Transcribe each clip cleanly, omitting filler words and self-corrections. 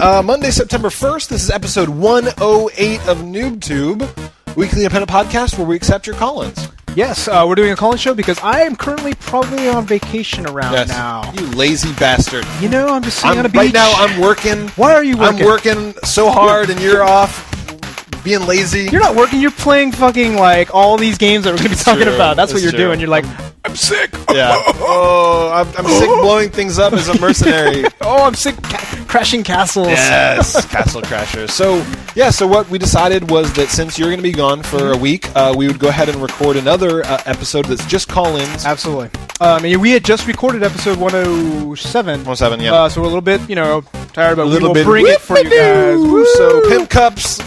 Monday, September 1st. This is episode 108 of NooBTooB, weekly independent podcast where we accept your call-ins. Yes, we're doing a call-in show because I am currently probably on vacation around now. You lazy bastard. You know, I'm just sitting on a beach. Right now, I'm working. Why are you working? I'm working so hard, and you're off being lazy. You're not working. You're playing fucking, like, all these games that we're going to be talking about. That's what you're doing. You're like, I'm sick. Yeah. Oh, I'm sick blowing things up as a mercenary. Oh, I'm sick crashing castles. Yes, castle crashers. So what we decided was that since you're going to be gone for a week, we would go ahead and record another episode that's just call-ins. Absolutely. We had just recorded episode 107. 107, yeah. So we're a little bit, tired, but we'll bring it for you guys. Woo! So Pimp Cups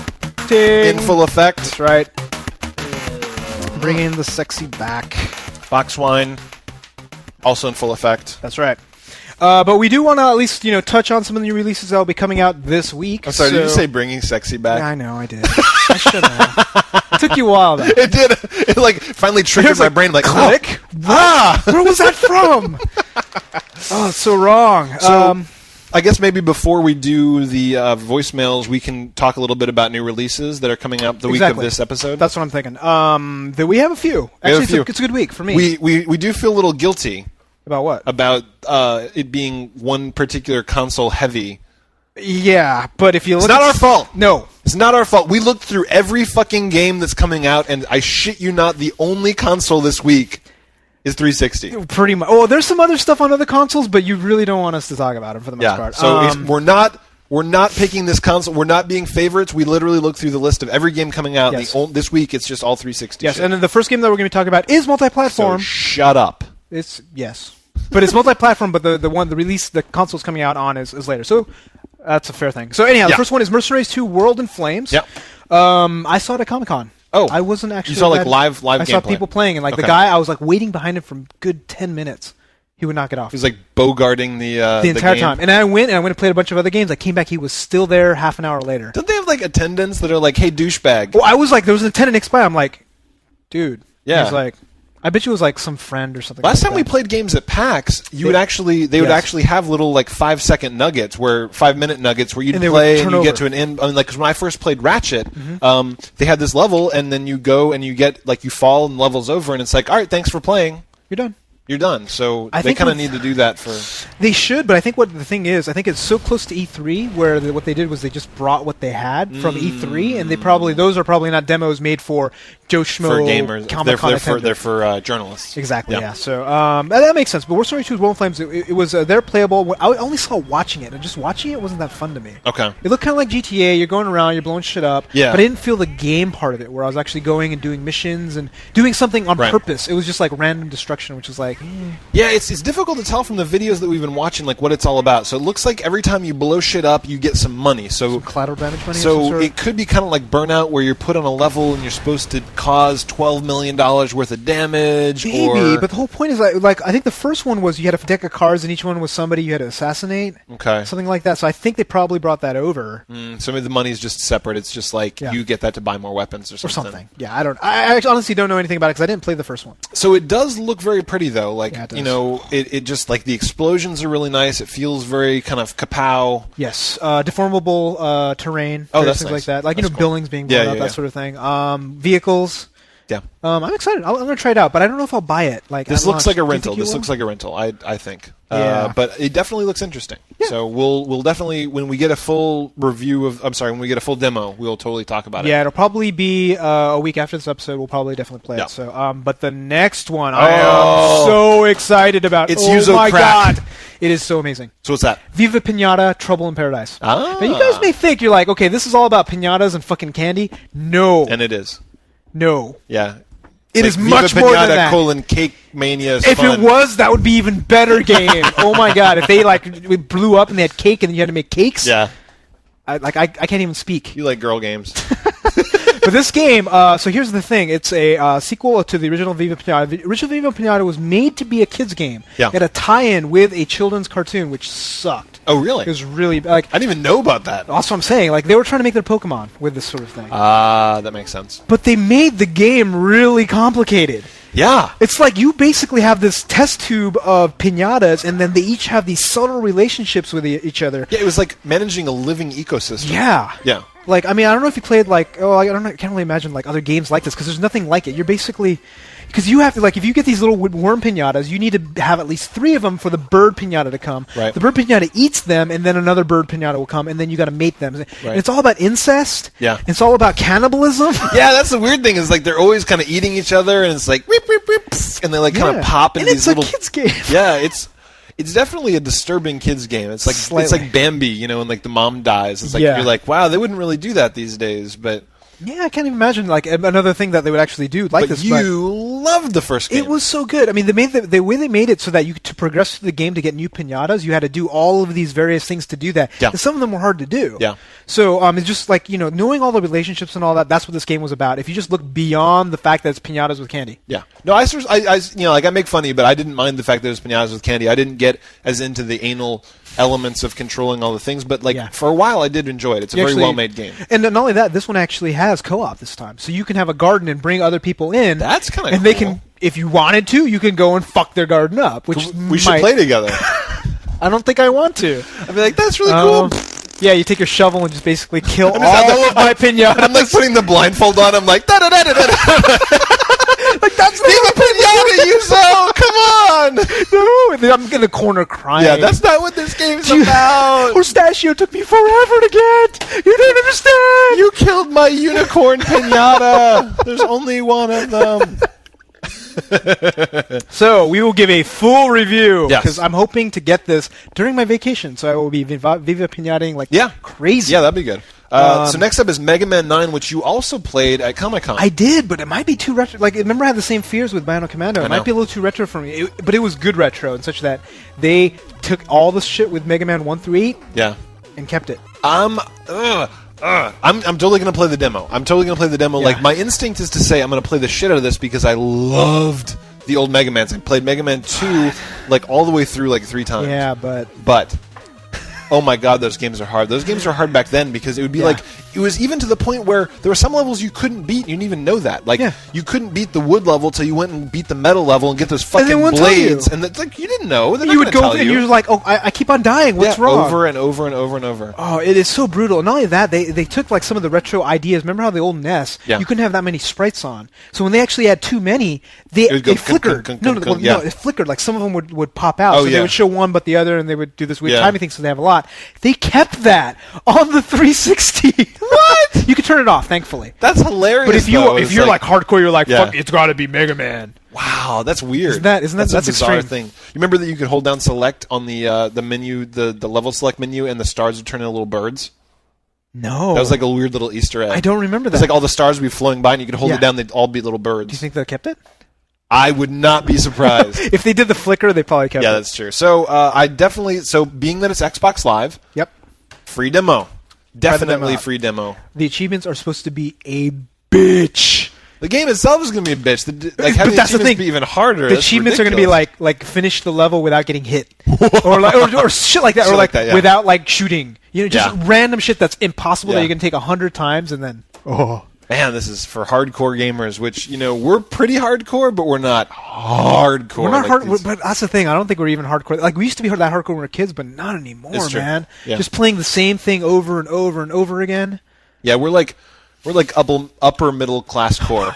in full effect. That's right. Bringing the sexy back. Box wine, also in full effect. That's right. But we do want to at least, touch on some of the new releases that will be coming out this week. I'm sorry, did you say bringing sexy back? Yeah, I know, I did. I should have. It took you a while, though. It did. It, finally triggered my brain, click? Oh. Where was that from? Oh, it's so wrong. So, I guess maybe before we do the voicemails, we can talk a little bit about new releases that are coming up the week of this episode. That's what I'm thinking. We have a few. Actually, it's a good week for me. We do feel a little guilty. About what? About it being one particular console heavy. Yeah, but if you look, it's not our fault. No, it's not our fault. We looked through every fucking game that's coming out, and I shit you not, the only console this week is 360. Pretty much. Oh, there's some other stuff on other consoles, but you really don't want us to talk about it for the most part. So we're not picking this console. We're not being favorites. We literally look through the list of every game coming out. Yes. This week, it's just all 360. Yes, shit. and then the first game that we're going to be talking about is multi-platform. So shut up. Yes, but it's multi-platform. But the release the console's coming out on is later. So that's a fair thing. So anyhow, the first one is Mercenaries 2: World in Flames. Yeah. I saw it at Comic-Con. Oh, I wasn't actually. You saw live gameplay. I saw people playing, and the guy, I was waiting behind him for a good 10 minutes. He would not get off. He was bogarting the entire game. time. And I went and played a bunch of other games. I came back, he was still there half an hour later. Don't they have attendants that are hey, douchebag? Well, I was there was an attendant next by. I'm like, dude. Yeah. He was I bet you it was some friend or something. Last time we played games at PAX, they would actually have little 5-second nuggets, 5-minute nuggets where you'd play and you get to an end. Because when I first played Ratchet, they had this level, and then you go and you get you fall and levels over, and it's all right, thanks for playing. You're done. You're done. So they kind of need to do that for. They should, but I think what the thing is, I think it's so close to E3 where what they did was they just brought what they had from E3, and those are probably not demos made for Joe Schmo for gamers. They're for journalists. Exactly. Yeah. So that makes sense. But Mercenaries 2: World in Flames, it was they're playable. I only saw watching it, and just watching it wasn't that fun to me. Okay. It looked kind of like GTA. You're going around, you're blowing shit up. Yeah. But I didn't feel the game part of it, where I was actually going and doing missions and doing something on purpose. It was just random destruction, which is Yeah, it's difficult to tell from the videos that we've been watching what it's all about. So it looks like every time you blow shit up, you get some money. So some collateral damage money. So it could be kind of like Burnout, where you're put on a level and you're supposed to cause $12 million worth of damage. Maybe, but the whole point is I think the first one was you had a deck of cards and each one was somebody you had to assassinate. Okay. Something like that. So I think they probably brought that over. So maybe the money's just separate. It's just you get that to buy more weapons or something. Or something. Yeah, I honestly don't know anything about it because I didn't play the first one. So it does look very pretty though. It does. It just the explosions are really nice. It feels very kind of kapow. Yes, deformable terrain. Oh, that's things nice. like that. Cool. Buildings being blown up, that sort of thing. Vehicles. Yeah. I'm excited. I'm going to try it out, but I don't know if I'll buy it. This looks like a rental. This looks like a rental. I think. Yeah. But it definitely looks interesting. Yeah. So we'll definitely when we get a full when we get a full demo, we'll totally talk about it. Yeah, it'll probably be a week after this episode. We'll probably definitely play it. So, but the next one, I am so excited about. It's Yuzo my Crack. God, it is so amazing. So what's that? Viva Pinata, Trouble in Paradise. Ah. Now you guys may think you're okay, this is all about pinatas and fucking candy. No. And it is. No. Yeah. It is much more than that. Cake mania. If it was, that would be even better game. Oh my God! If they it blew up and they had cake and you had to make cakes. Yeah. I can't even speak. You like girl games. But this game, so here's the thing. It's a sequel to the original Viva Pinata. The original Viva Pinata was made to be a kid's game. Yeah. It had a tie-in with a children's cartoon, which sucked. Oh, really? It was really... I didn't even know about that. That's what I'm saying. They were trying to make their Pokemon with this sort of thing. That makes sense. But they made the game really complicated. Yeah. It's like you basically have this test tube of pinatas, and then they each have these subtle relationships with each other. Yeah, it was like managing a living ecosystem. Yeah. Yeah. Like, I mean, I don't know if you played, like, I can't really imagine, like, other games like this, because there's nothing like it. You're basically... Because you have to, like, if you get these little worm pinatas, you need to have at least 3 of them for the bird pinata to come. Right. The bird pinata eats them, and then another bird pinata will come, and then you got to mate them. Right. And it's all about incest. Yeah. It's all about cannibalism. Yeah, that's the weird thing is, like, they're always kind of eating each other, and it's like, whip, whip, whip, pss, and they, like, kind of pop into these little... it's a kid's game. Yeah, it's definitely a disturbing kids game. It's like Slightly. It's like Bambi, you know, when like the mom dies. It's like you're like, wow, they wouldn't really do that these days, but yeah, I can't even imagine like another thing that they would actually do like this. But you loved the first game. It was so good. I mean, the way they made it so that to progress through the game to get new pinatas, you had to do all of these various things to do that. Yeah. And some of them were hard to do. Yeah. So it's just like, you know, knowing all the relationships and all that. That's what this game was about. If you just look beyond the fact that it's pinatas with candy. Yeah. No, I you know, like I make fun of you, but I didn't mind the fact that it was pinatas with candy. I didn't get as into the anal elements of controlling all the things, but like for a while I did enjoy it. It's a very well-made game. And not only that, this one actually has co-op this time, so you can have a garden and bring other people in. That's kind of cool. And they can, if you wanted to, you can go and fuck their garden up. Which we should play together. I don't think I want to. I'd be like, that's really cool. Yeah, you take your shovel and just basically kill all of my pinatas. I'm like putting the blindfold on. I'm like, da da da da da. Like that's Viva Pinata, Yuzo! Come on! No, I'm in the corner crying. Yeah, that's not what this game's about. Pistachio took me forever to get. You don't understand. You killed my unicorn pinata. There's only one of them. So we will give a full review because yes. I'm hoping to get this during my vacation. So I will be Viva Pinataing like crazy. Yeah, that'd be good. So next up is Mega Man 9, which you also played at Comic-Con. I did, but it might be too retro. Like, remember I had the same fears with Bionic Commando. It might be a little too retro for me. But it was good retro in such that they took all the shit with Mega Man 1 through 8 and kept it. I'm totally going to play the demo. Yeah. Like, my instinct is to say I'm going to play the shit out of this because I loved the old Mega Mans. I played Mega Man 2 like all the way through like 3 times. Yeah, but oh my god, those games are hard. Those games were hard back then because it would be like, it was even to the point where there were some levels you couldn't beat, you didn't even know that. Like, you couldn't beat the wood level till you went and beat the metal level and get those fucking blades. And it's like, you didn't know. You would go and you're like, oh, I keep on dying. What's wrong? Over and over and over and over. Oh, it is so brutal. And not only that, they took like some of the retro ideas. Remember how the old NES, you couldn't have that many sprites on. So when they actually had too many, they flickered. No, it flickered. Like some of them would pop out. So they would show one but the other, and they would do this weird timing thing, so they have a lot. They kept that on the 360. What? You could turn it off, thankfully. That's hilarious. But if you're like hardcore, you're like, fuck, it's got to be Mega Man. Wow, that's weird. Isn't that that's a bizarre extreme thing? You remember that you could hold down select on the menu, the level select menu, and the stars would turn into little birds? No. That was like a weird little Easter egg. I don't remember that. It's like all the stars would be flowing by, and you could hold it down, they'd all be little birds. Do you think they kept it? I would not be surprised. If they did the flicker, they probably kept it. Yeah, that's true. So being that it's Xbox Live, free demo. Definitely free demo. The achievements are supposed to be a bitch. The game itself is going to be a bitch. Having the achievements be even harder. The achievements are going to be like finish the level without getting hit, or shit like that, without like shooting. You know, just random shit that's impossible that you can take 100 times and then. Man, this is for hardcore gamers, which, you know, we're pretty hardcore, but we're not hardcore. We're not hardcore, but that's the thing. I don't think we're even hardcore. Like, we used to be that hardcore when we were kids, but not anymore, man. Yeah. Just playing the same thing over and over and over again. Yeah, we're like upper middle class core.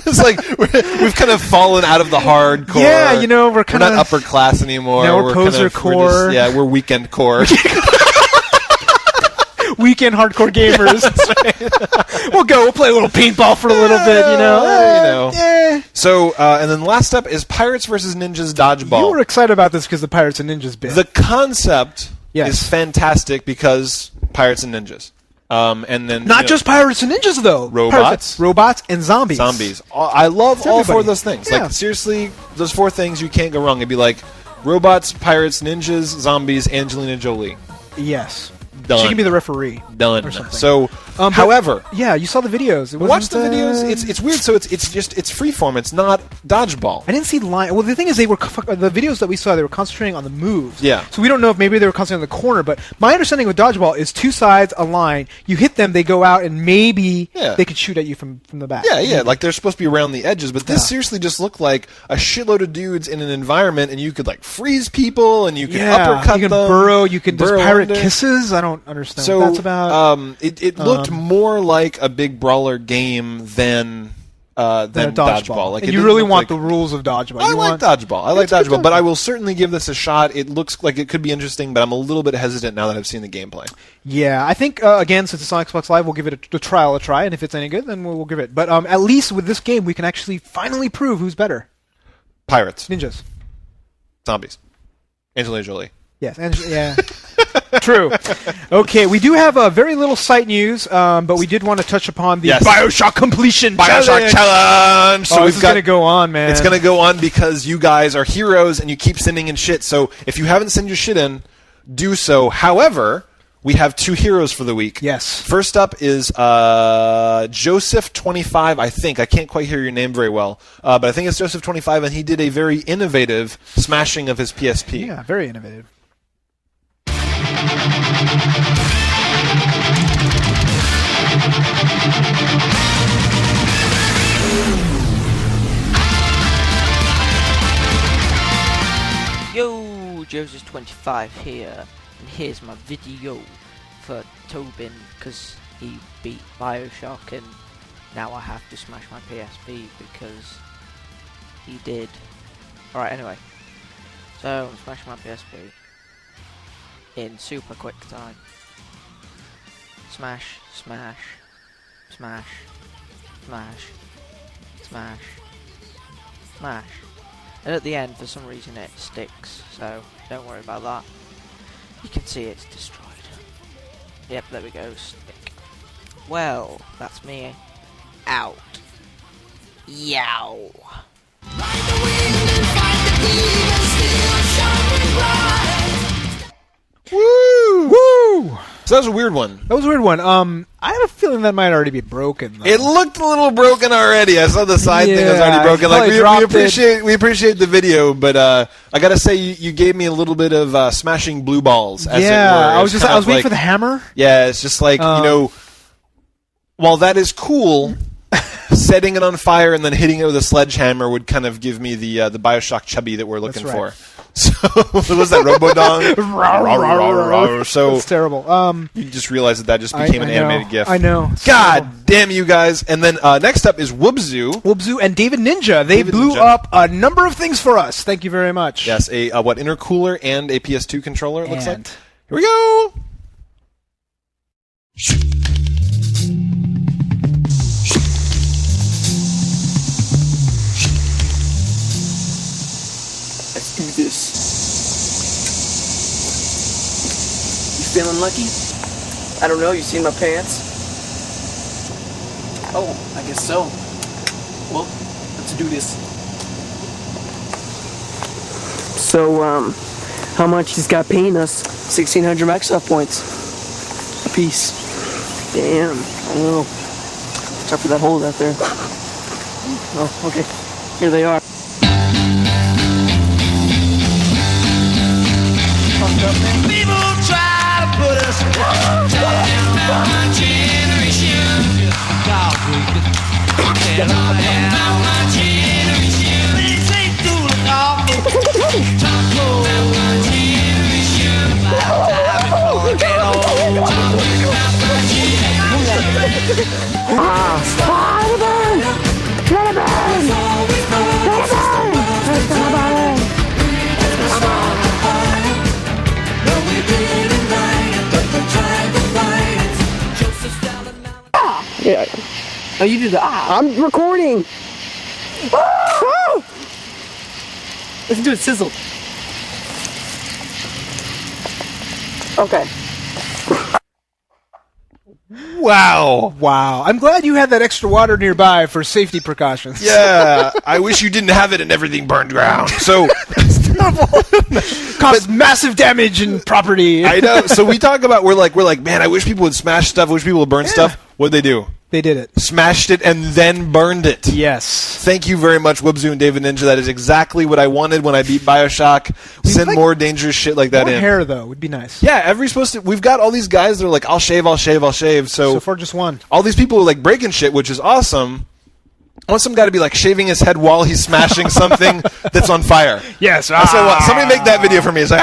It's like we've kind of fallen out of the hardcore. Yeah, you know, we're not upper class anymore. Now we're poser core. We're weekend core. Weekend hardcore gamers. We'll play a little paintball for a little bit, you know. So, and then last up is Pirates vs. Ninjas Dodgeball. You were excited about this because the Pirates and Ninjas bit. The concept is fantastic because Pirates and Ninjas. And then not just Pirates and Ninjas though. Robots and zombies. I love all 4 of those things. Yeah. Like, seriously, those 4 things, you can't go wrong. It'd be like robots, pirates, ninjas, zombies, Angelina Jolie. Yes. Done. She can be the referee. Done. Or something. So, however, yeah, you saw the videos. Watch the videos. It's weird. So it's freeform. It's not dodgeball. I didn't see line. Well, the thing is, the videos that we saw, they were concentrating on the moves. Yeah. So we don't know if maybe they were concentrating on the corner. But my understanding with dodgeball is two sides, a line. You hit them, they go out, and maybe they could shoot at you from the back. Yeah, yeah. Like they're supposed to be around the edges, but this seriously just looked like a shitload of dudes in an environment, and you could like freeze people, and you could uppercut them. You can burrow. You can just pirate kisses. I don't understand what that's about. It looked more like a big brawler game than dodgeball. Like, and you really want the rules of dodgeball. I like dodgeball, but I will certainly give this a shot. It looks like it could be interesting, but I'm a little bit hesitant now that I've seen the gameplay. Yeah, I think, again, since it's on Xbox Live, we'll give it a try, and if it's any good, then we'll give it. But at least with this game, we can actually finally prove who's better. Pirates. Ninjas. Zombies. Angelina Jolie. Yes, yeah. True. Okay, we do have very little site news, but we did want to touch upon the Bioshock completion challenge. So this is going to go on, man. It's going to go on because you guys are heroes and you keep sending in shit. So if you haven't sent your shit in, do so. However, we have 2 heroes for the week. Yes. First up is Joseph25, I think. I can't quite hear your name very well, but I think it's Joseph25, and he did a very innovative smashing of his PSP. Yeah, very innovative. Yo, Joseph25 here, and here's my video for Tobin, because he beat Bioshock, and now I have to smash my PSP because he did. Alright, anyway, so I'm smashing my PSP in super quick time. Smash, smash, smash, smash, smash, smash. And at the end, for some reason, it sticks, so don't worry about that. You can see it's destroyed. Yep, there we go, stick. Well, that's me out. Yow. Woo! Woo! So that was a weird one. That was a weird one. I have a feeling that might already be broken, though. It looked a little broken already. I saw the side thing was already broken. Like we appreciate the video, but I gotta say you gave me a little bit of smashing blue balls. As it were. I was waiting for the hammer. Yeah, it's just like while that is cool, setting it on fire and then hitting it with a sledgehammer would kind of give me the Bioshock chubby that we're looking for. So what was that, Robodong? So it's terrible. You just realized that just became an animated GIF. I know. God damn you guys! And then next up is Woobzoo. Woobzoo and David Ninja. They blew up a number of things for us. Thank you very much. Yes, a intercooler and a PS2 controller. It looks like. Here we go. Let's do this. You feeling lucky? I don't know, you seen my pants? Oh, I guess so. Well, let's do this. So, how much he's got paying us? 1,600 Microsoft points. A piece. Damn, I don't know. Watch out for that hole out there. Oh, okay. Here they are. People try to put us down, my generation. Dog we my generation. This ain't too awful. Talk about my generation. Yeah. Oh, you do the I'm recording. Listen to it sizzle. Okay. Wow. Wow. I'm glad you had that extra water nearby for safety precautions. Yeah. I wish you didn't have it and everything burned ground. So Causes massive damage and property. I know. So we talk about we're like, man, I wish people would smash stuff. I wish people would burn stuff. What'd they do? They did it. Smashed it and then burned it. Yes. Thank you very much, Wubzu and David Ninja. That is exactly what I wanted when I beat Bioshock. Send more dangerous shit like that more in. Hair, though, would be nice. Yeah, we've got all these guys that are like, I'll shave. So far, just one. All these people are like breaking shit, which is awesome. I want some guy to be like shaving his head while he's smashing something that's on fire. Yes. That's what I want. Somebody make that video for me. It's like,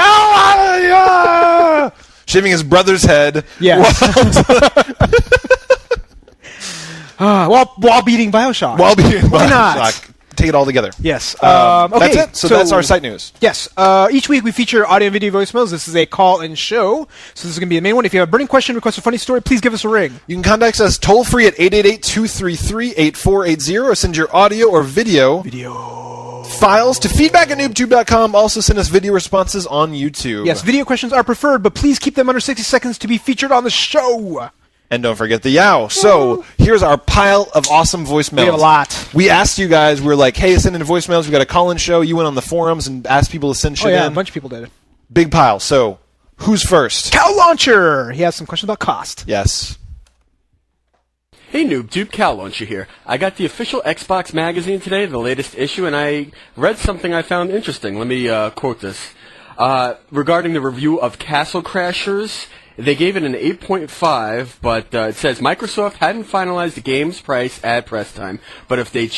shaving his brother's head. Yes. While beating Bioshock. Why not? Take it all together. Yes. Okay, that's it. So that's our site news. Yes. Each week we feature audio and video voicemails. This is a call-in show. So this is going to be the main one. If you have a burning question, request a funny story, please give us a ring. You can contact us toll-free at 888-233-8480 or send your audio or video files to feedback@NooBTooB.com. Also send us video responses on YouTube. Yes, video questions are preferred, but please keep them under 60 seconds to be featured on the show. And don't forget the yow. So here's our pile of awesome voicemails. We have a lot. We asked you guys, we're like, hey, send in voicemails. We got a call-in show. You went on the forums and asked people to send shit in. A bunch of people did. Big pile. So who's first? Cow Launcher. He has some questions about cost. Yes. Hey NooBTooB, Cow Launcher here. I got the official Xbox magazine today, the latest issue, and I read something I found interesting. Let me quote this. Regarding the review of Castle Crashers, they gave it an 8.5, but it says Microsoft hadn't finalized the game's price at press time, but if they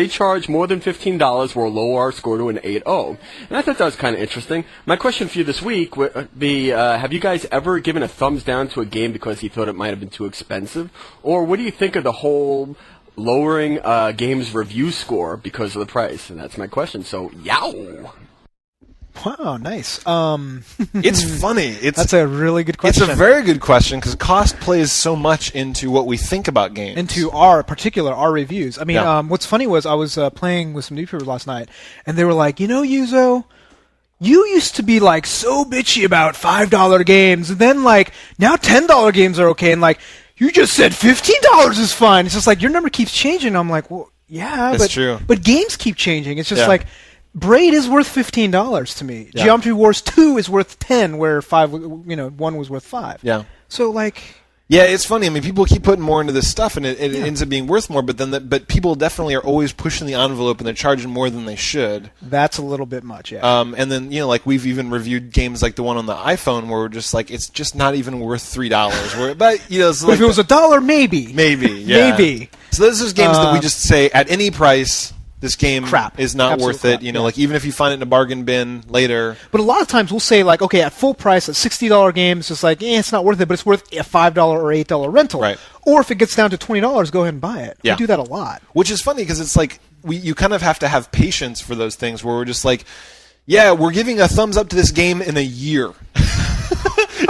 charge more than $15, we'll lower our score to an 8.0. And I thought that was kind of interesting. My question for you this week would be, have you guys ever given a thumbs down to a game because you thought it might have been too expensive? Or what do you think of the whole lowering a game's review score because of the price? And that's my question. So, yow! Wow, nice. It's funny. That's a really good question. It's a very good question because cost plays so much into what we think about games. Into our reviews. I mean, what's funny was I was playing with some YouTubers last night, and they were like, Yuzo, you used to be like so bitchy about $5 games, and then like now $10 games are okay, and like you just said $15 is fine. It's just like your number keeps changing. I'm like, well, yeah, that's true. But games keep changing. It's just like. Braid is worth $15 to me. Yeah. Geometry Wars 2 is worth $10, where 1 was worth $5. Yeah. So like. Yeah, it's funny. I mean, people keep putting more into this stuff, and it ends up being worth more. But people definitely are always pushing the envelope, and they're charging more than they should. That's a little bit much, yeah. And then like we've even reviewed games like the one on the iPhone, where we're just like, it's just not even worth $3. But so like if it was $1, maybe. Yeah. Maybe. So those are games that we just say at any price. This game is not worth it. Like even if you find it in a bargain bin later. But a lot of times we'll say like, okay, at full price, at $60 game, it's just like, it's not worth it, but it's worth a $5 or $8 rental. Right. Or if it gets down to $20, go ahead and buy it. Yeah. We do that a lot. Which is funny because it's like you kind of have to have patience for those things where we're just like, yeah, we're giving a thumbs up to this game in a year.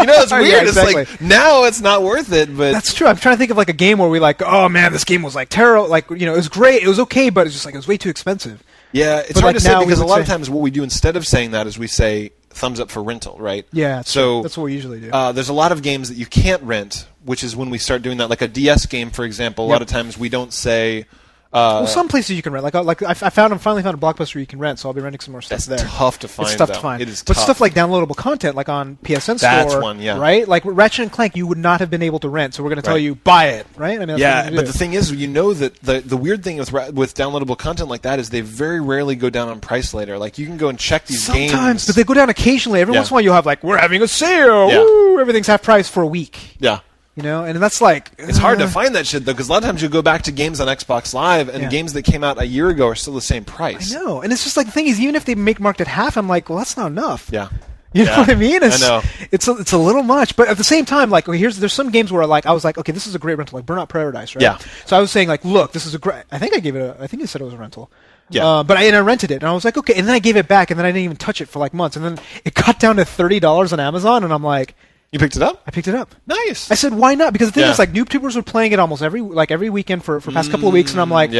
It's weird. Yeah, exactly. It's like now it's not worth it, but that's true. I'm trying to think of like a game where we like, oh man, this game was like terrible. Like it was great, it was okay, but it's just like it was way too expensive. Yeah, it's hard to say because a lot of times what we do instead of saying that is we say thumbs up for rental, right? Yeah, so that's what we usually do. There's a lot of games that you can't rent, which is when we start doing that. Like a DS game, for example, a lot of times we don't say. Well, some places you can rent. Like I finally found a Blockbuster you can rent, so I'll be renting some more stuff there. It's tough to find. It's tough to find. It is but tough. Stuff like downloadable content, like on PSN Store, that's one, yeah. Right? Like Ratchet and Clank, you would not have been able to rent, so we're going to tell you buy it, right? I mean, that's but the thing is, that the weird thing with downloadable content like that is they very rarely go down on price later. Like you can go and check these games. Sometimes, but they go down occasionally. Every once in a while, you'll have like we're having a sale. Woo! Everything's half price for a week. Yeah. And that's like... It's hard to find that shit, though, because a lot of times you go back to games on Xbox Live, and games that came out a year ago are still the same price. I know. And it's just like, the thing is, even if they make marked at half, I'm like, well, that's not enough. Yeah. You know what I mean? I know. It's a little much. But at the same time, like, there's some games where I was like, okay, this is a great rental, like Burnout Paradise, right? Yeah. So I was saying, like, look, this is a great... I think I said it was a rental. Yeah. But I rented it, and I was like, okay, and then I gave it back, and then I didn't even touch it for like months, and then it got down to $30 on Amazon, and I'm like... You picked it up? I picked it up. Nice. I said, why not? Because the thing is, like, NooBToobers were playing it almost every weekend for past couple of weeks, and I'm like,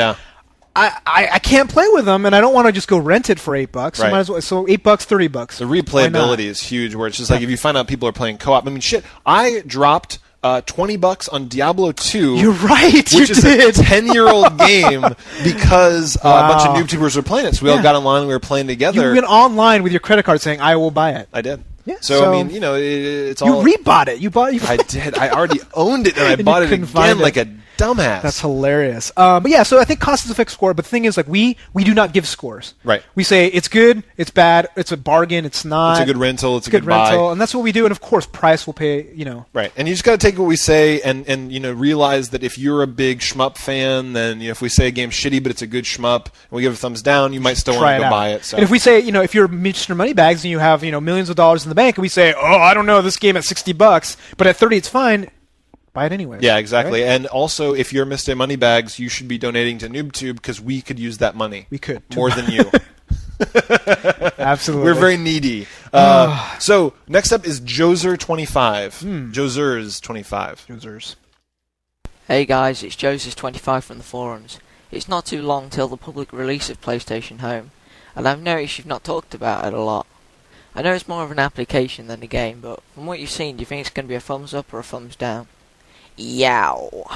I can't play with them, and I don't want to just go rent it for $8. Right. So might as well. So $8, $30. The replayability is huge. Where it's just like if you find out people are playing co-op. I mean, shit. I dropped $20 on Diablo 2. You're right. Which is a 10-year-old game because a bunch of NooBTubers were playing it. So we all got online and we were playing together. You went online with your credit card saying, I will buy it. I did. Yeah, so I mean, it's all... You rebought it. You bought it. I did. I already owned it, and I bought it again like a dumbass. That's hilarious. But yeah, so I think cost is a fixed score, but the thing is, like, we do not give scores. Right. We say it's good, it's bad, it's a bargain, it's not. It's a good rental, it's a good rental, buy. and that's what we do, and of course, price will pay, you know. Right. And you just got to take what we say and you know, realize that if you're a big shmup fan, then, you know, if we say a game's shitty, but it's a good shmup, and we give it a thumbs down, you might still want to go buy it. So. And if we say, you know, if you're Mr. Moneybags and you have, you know, millions of dollars in the bank, and we say, oh, I don't know, this game at $60, but at 30 it's fine, buy it anyway. Yeah, exactly. Right? And also, if you're Mr. Moneybags, you should be donating to NooBTooB because we could use that money. We could. More than you. Absolutely. We're very needy. So, next up is Joser25. Josers25. Josers. Hey guys, it's Josers25 from the forums. It's not too long till the public release of PlayStation Home, and I've noticed you've not talked about it a lot. I know it's more of an application than a game, but from what you've seen, do you think it's going to be a thumbs up or a thumbs down? Yow.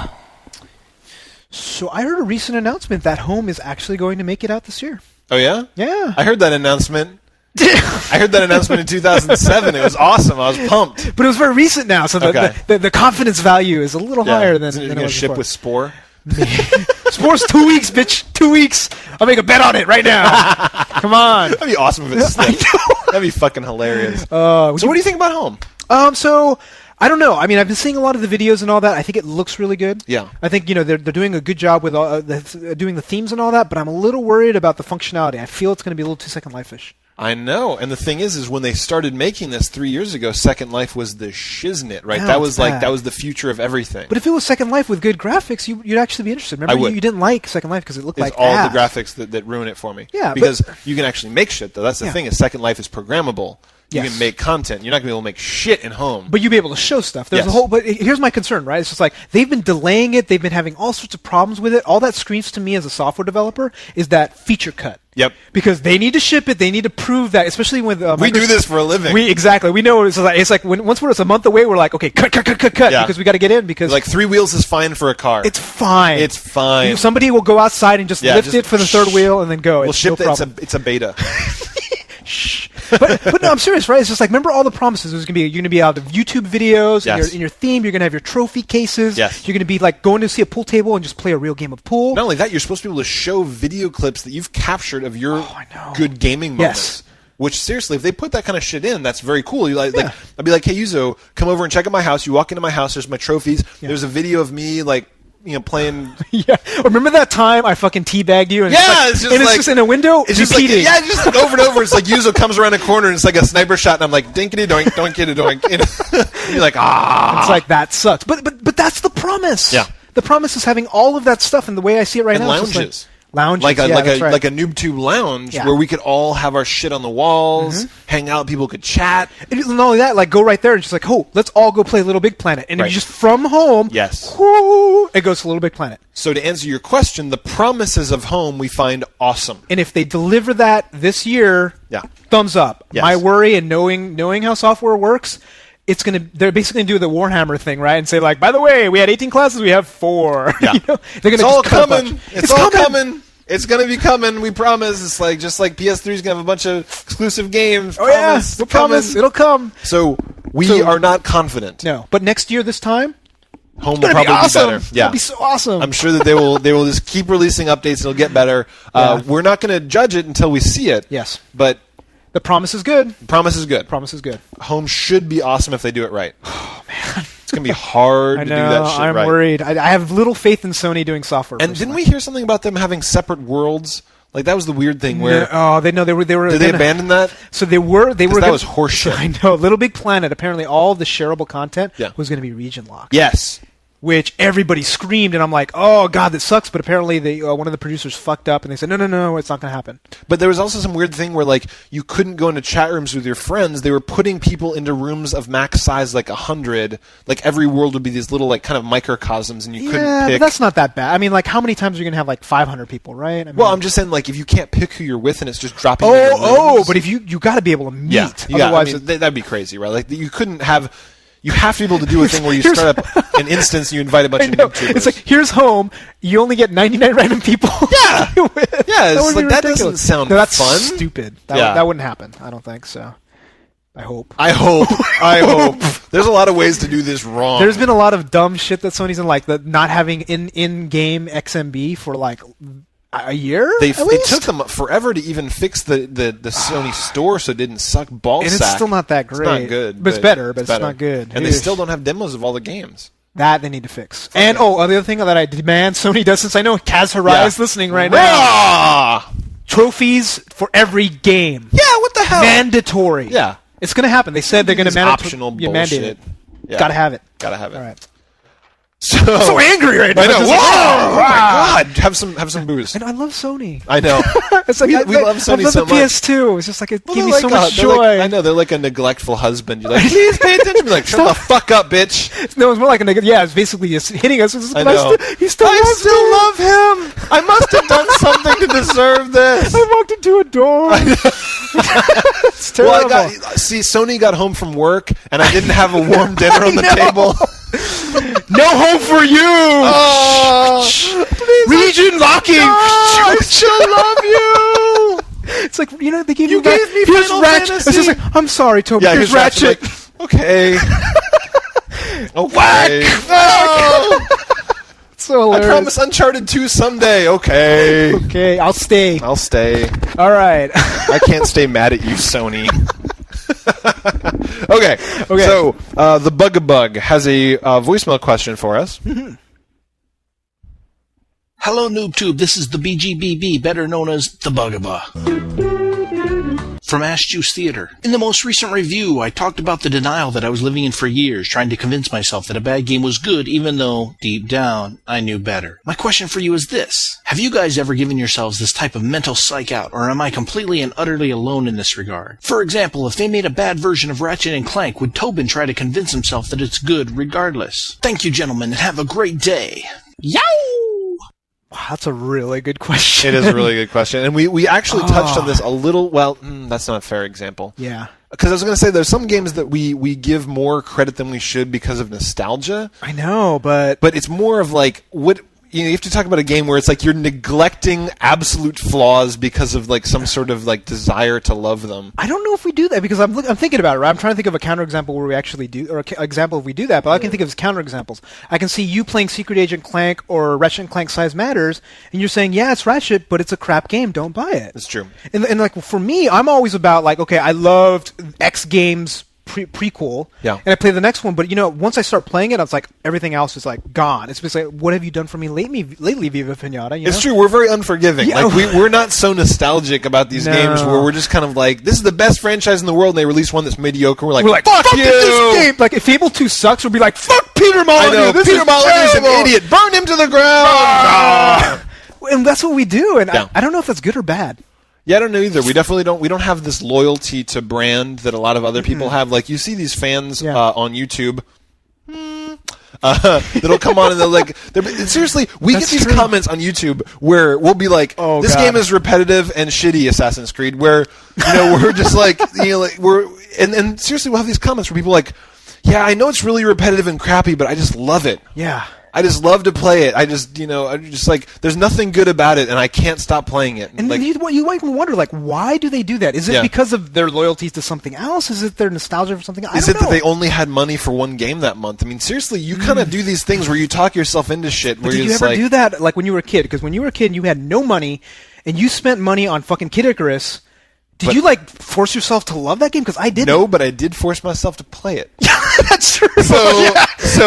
So I heard a recent announcement that Home is actually going to make it out this year. Oh, yeah? Yeah. I heard that announcement. I heard that announcement in 2007. It was awesome. I was pumped. But it was very recent now, so the confidence value is a little higher than it was ship before. with Spore? Spore's 2 weeks, bitch. 2 weeks. I'll make a bet on it right now. Come on. That'd be awesome if it slipped. That'd be fucking hilarious. So what do you think about Home? So I don't know. I mean, I've been seeing a lot of the videos and all that. I think it looks really good. Yeah. I think, you know, they're doing a good job with doing the themes and all that, but I'm a little worried about the functionality. I feel it's going to be a little too Second Life-ish. I know. And the thing is when they started making this 3 years ago, Second Life was the shiznit, right? Yeah, that was the future of everything. But if it was Second Life with good graphics, you'd actually be interested. Remember, I would. You didn't like Second Life because it looked like all ass. the graphics that ruin it for me. Yeah, because you can actually make shit, though. That's the thing, is Second Life is programmable. You Yes. can make content. You're not going to be able to make shit in Home. But you'll be able to show stuff. There's Yes. a whole. But here's my concern, right? It's just like they've been delaying it. They've been having all sorts of problems with it. All that screams to me as a software developer is that feature cut. Yep. Because they need to ship it. They need to prove that, especially with we do this for a living. Exactly. We know it's like once we're a month away, we're like, okay, cut, Yeah. because we got to get in because like 3 wheels is fine for a car. it's fine. It's fine. Somebody will go outside and just lift it for the third wheel and then go. We'll it's ship no problem. it's a beta. Shh. But no, I'm serious, right? It's just like, remember all the promises. You're going to be out of YouTube videos. Yes. In your theme, you're going to have your trophy cases. Yes. You're going to be like going to see a pool table and just play a real game of pool. Not only that, you're supposed to be able to show video clips that you've captured of your good gaming moments. Yes. Which, seriously, if they put that kind of shit in, that's very cool. You like I'd be like, hey, Yuzo, come over and check out my house. You walk into my house, there's my trophies. Yeah. There's a video of me, like, you know, playing. Yeah. Remember that time I fucking teabagged you? And it's just in a window. It's just repeating. like, just like over and over. It's like Yuzo comes around a corner and it's like a sniper shot, and I'm like dinkity doink, doinkity doink. And you're like, It's like, that sucks. But that's the promise. Yeah. The promise is having all of that stuff, and the way I see it right and now. Lounges. Lounges, like a NooBTooB lounge where we could all have our shit on the walls, hang out, people could chat. And not only that, like go right there and just like, let's all go play Little Big Planet. And if you just from home, it goes to Little Big Planet. So to answer your question, the promises of Home we find awesome. And if they deliver that this year, thumbs up. Yes. My worry and knowing how software works, they're basically going to do the Warhammer thing, right? And say like, by the way, we had 18 classes, we have 4. Yeah. You know? It's all coming. It's all coming. It's going to be coming, we promise. It's like, just like PS3 is going to have a bunch of exclusive games. We promise. It'll come. So we are not confident. No. But next year, this time, Home will probably be better. Yeah. It'll be so awesome. I'm sure that they will just keep releasing updates and it'll get better. We're not going to judge it until we see it. Yes. But the promise is good. Promise is good. Promise is good. Home should be awesome if they do it right. Oh, man. It's going to be hard to do that shit I'm right. worried. I have little faith in Sony doing software. And didn't we hear something about them having separate worlds? Like, that was the weird thing where... they were... Did they abandon that? So they were... That was horseshit. I know. Little Big Planet, apparently all of the shareable content was going to be region locked. Yes. Which everybody screamed, and I'm like, oh, God, that sucks. But apparently one of the producers fucked up, and they said, no, it's not going to happen. But there was also some weird thing where, like, you couldn't go into chat rooms with your friends. They were putting people into rooms of max size, like 100. Like, every world would be these little, like, kind of microcosms, and you couldn't pick. But that's not that bad. I mean, like, how many times are you going to have, like, 500 people, right? I mean, well, I'm just saying, like, if you can't pick who you're with and it's just dropping rooms, but if you got to be able to meet. Yeah, Otherwise, that'd be crazy, right? Like, you couldn't have You have to be able to do a thing where you start up an instance and you invite a bunch of YouTubers. It's like, here's home. You only get 99 random people. Yeah. It's like, that doesn't sound fun. That's stupid. That wouldn't happen. I don't think so. I hope. There's a lot of ways to do this wrong. There's been a lot of dumb shit that Sony's in, like the not having in-game XMB for like a year. It took them forever to even fix the Sony store so it didn't suck ball sack. And it's still not that great. It's not good. But it's better, but it's not good. And they still don't have demos of all the games. That they need to fix. And the other thing that I demand Sony does, since I know Kaz Harai is listening right now. Trophies for every game. Yeah, what the hell? Mandatory. Yeah. It's going to happen. They said they're going to optional bullshit. Mandate it. Yeah. Gotta have it. All right. So angry right now. I know. Oh my god! Have some booze. And I love Sony. I know. It's like we love Sony so much. I love the PS2. It's just like it gave me so much joy. I know, they're like a neglectful husband. You're like, please pay attention. You're like, shut the fuck up, bitch. No, it's more like it's basically just hitting us. I know. I still love him. I must have done something to deserve this. I walked into a door. It's terrible. Well, Sony got home from work, and I didn't have a warm dinner on the table. No home for you! Please, region locking! I still love you! It's like, they gave you gave me here's Final Ratchet. Fantasy. It's just like, I'm sorry, Toby, yeah, here's Ratchet. Like, okay. Whack! No! So hilarious. I promise Uncharted 2 someday. Okay. Okay, I'll stay. All right. I can't stay mad at you, Sony. Okay. So, the Bug-a-Bug has a voicemail question for us. Hello, NooBTooB. This is the BGBB, better known as the Bug-a-Bug. From Ash Juice Theater. In the most recent review, I talked about the denial that I was living in for years, trying to convince myself that a bad game was good, even though, deep down, I knew better. My question for you is this. Have you guys ever given yourselves this type of mental psych out, or am I completely and utterly alone in this regard? For example, if they made a bad version of Ratchet & Clank, would Tobin try to convince himself that it's good regardless? Thank you, gentlemen, and have a great day. Yow! Wow, that's a really good question. It is a really good question. And we actually touched on this a little. Well, that's not a fair example. Yeah. Because I was going to say there's some games that we give more credit than we should because of nostalgia. I know, but it's more of like what you have to talk about a game where it's like you're neglecting absolute flaws because of like some sort of like desire to love them. I don't know if we do that because I'm thinking about it. Right? I'm trying to think of a counterexample where we actually do, or an example if we do that. But all I can think of is counterexamples. I can see you playing Secret Agent Clank or Ratchet & Clank Size Matters, and you're saying, yeah, it's Ratchet, but it's a crap game. Don't buy it. That's true. And like for me, I'm always about like, okay, I loved X Games prequel, yeah, and I play the next one, but once I start playing it, I was like, everything else is like gone. It's basically like, what have you done for me lately, Viva Pinata? It's true. We're very unforgiving. Yeah. Like we're not so nostalgic about these games where we're just kind of like, this is the best franchise in the world, and they release one that's mediocre. We're like fuck you. This game. Like if Fable 2 sucks, we'll be like, fuck Peter Molyneux. I know. Peter Molyneux's an idiot. Burn him to the ground. And that's what we do. And I don't know if that's good or bad. Yeah, I don't know either. We definitely don't. We don't have this loyalty to brand that a lot of other people have. Like you see these fans on YouTube that'll come on and they'll like. Seriously, we get these comments on YouTube where we'll be like, "This game is repetitive and shitty." Assassin's Creed, where we're just like, and seriously, we'll have these comments where people are like, "Yeah, I know it's really repetitive and crappy, but I just love it." Yeah. I just love to play it. I just, I'm just like, there's nothing good about it, and I can't stop playing it. And like, you might wonder, like, why do they do that? Is it because of their loyalties to something else? Is it their nostalgia for something else? Is it that they only had money for one game that month? I mean, seriously, you kind of do these things where you talk yourself into shit. But did you ever do that, like, when you were a kid? Because when you were a kid and you had no money, and you spent money on fucking Kid Icarus, did you, like, force yourself to love that game? Because I didn't. No, but I did force myself to play it. That's true. So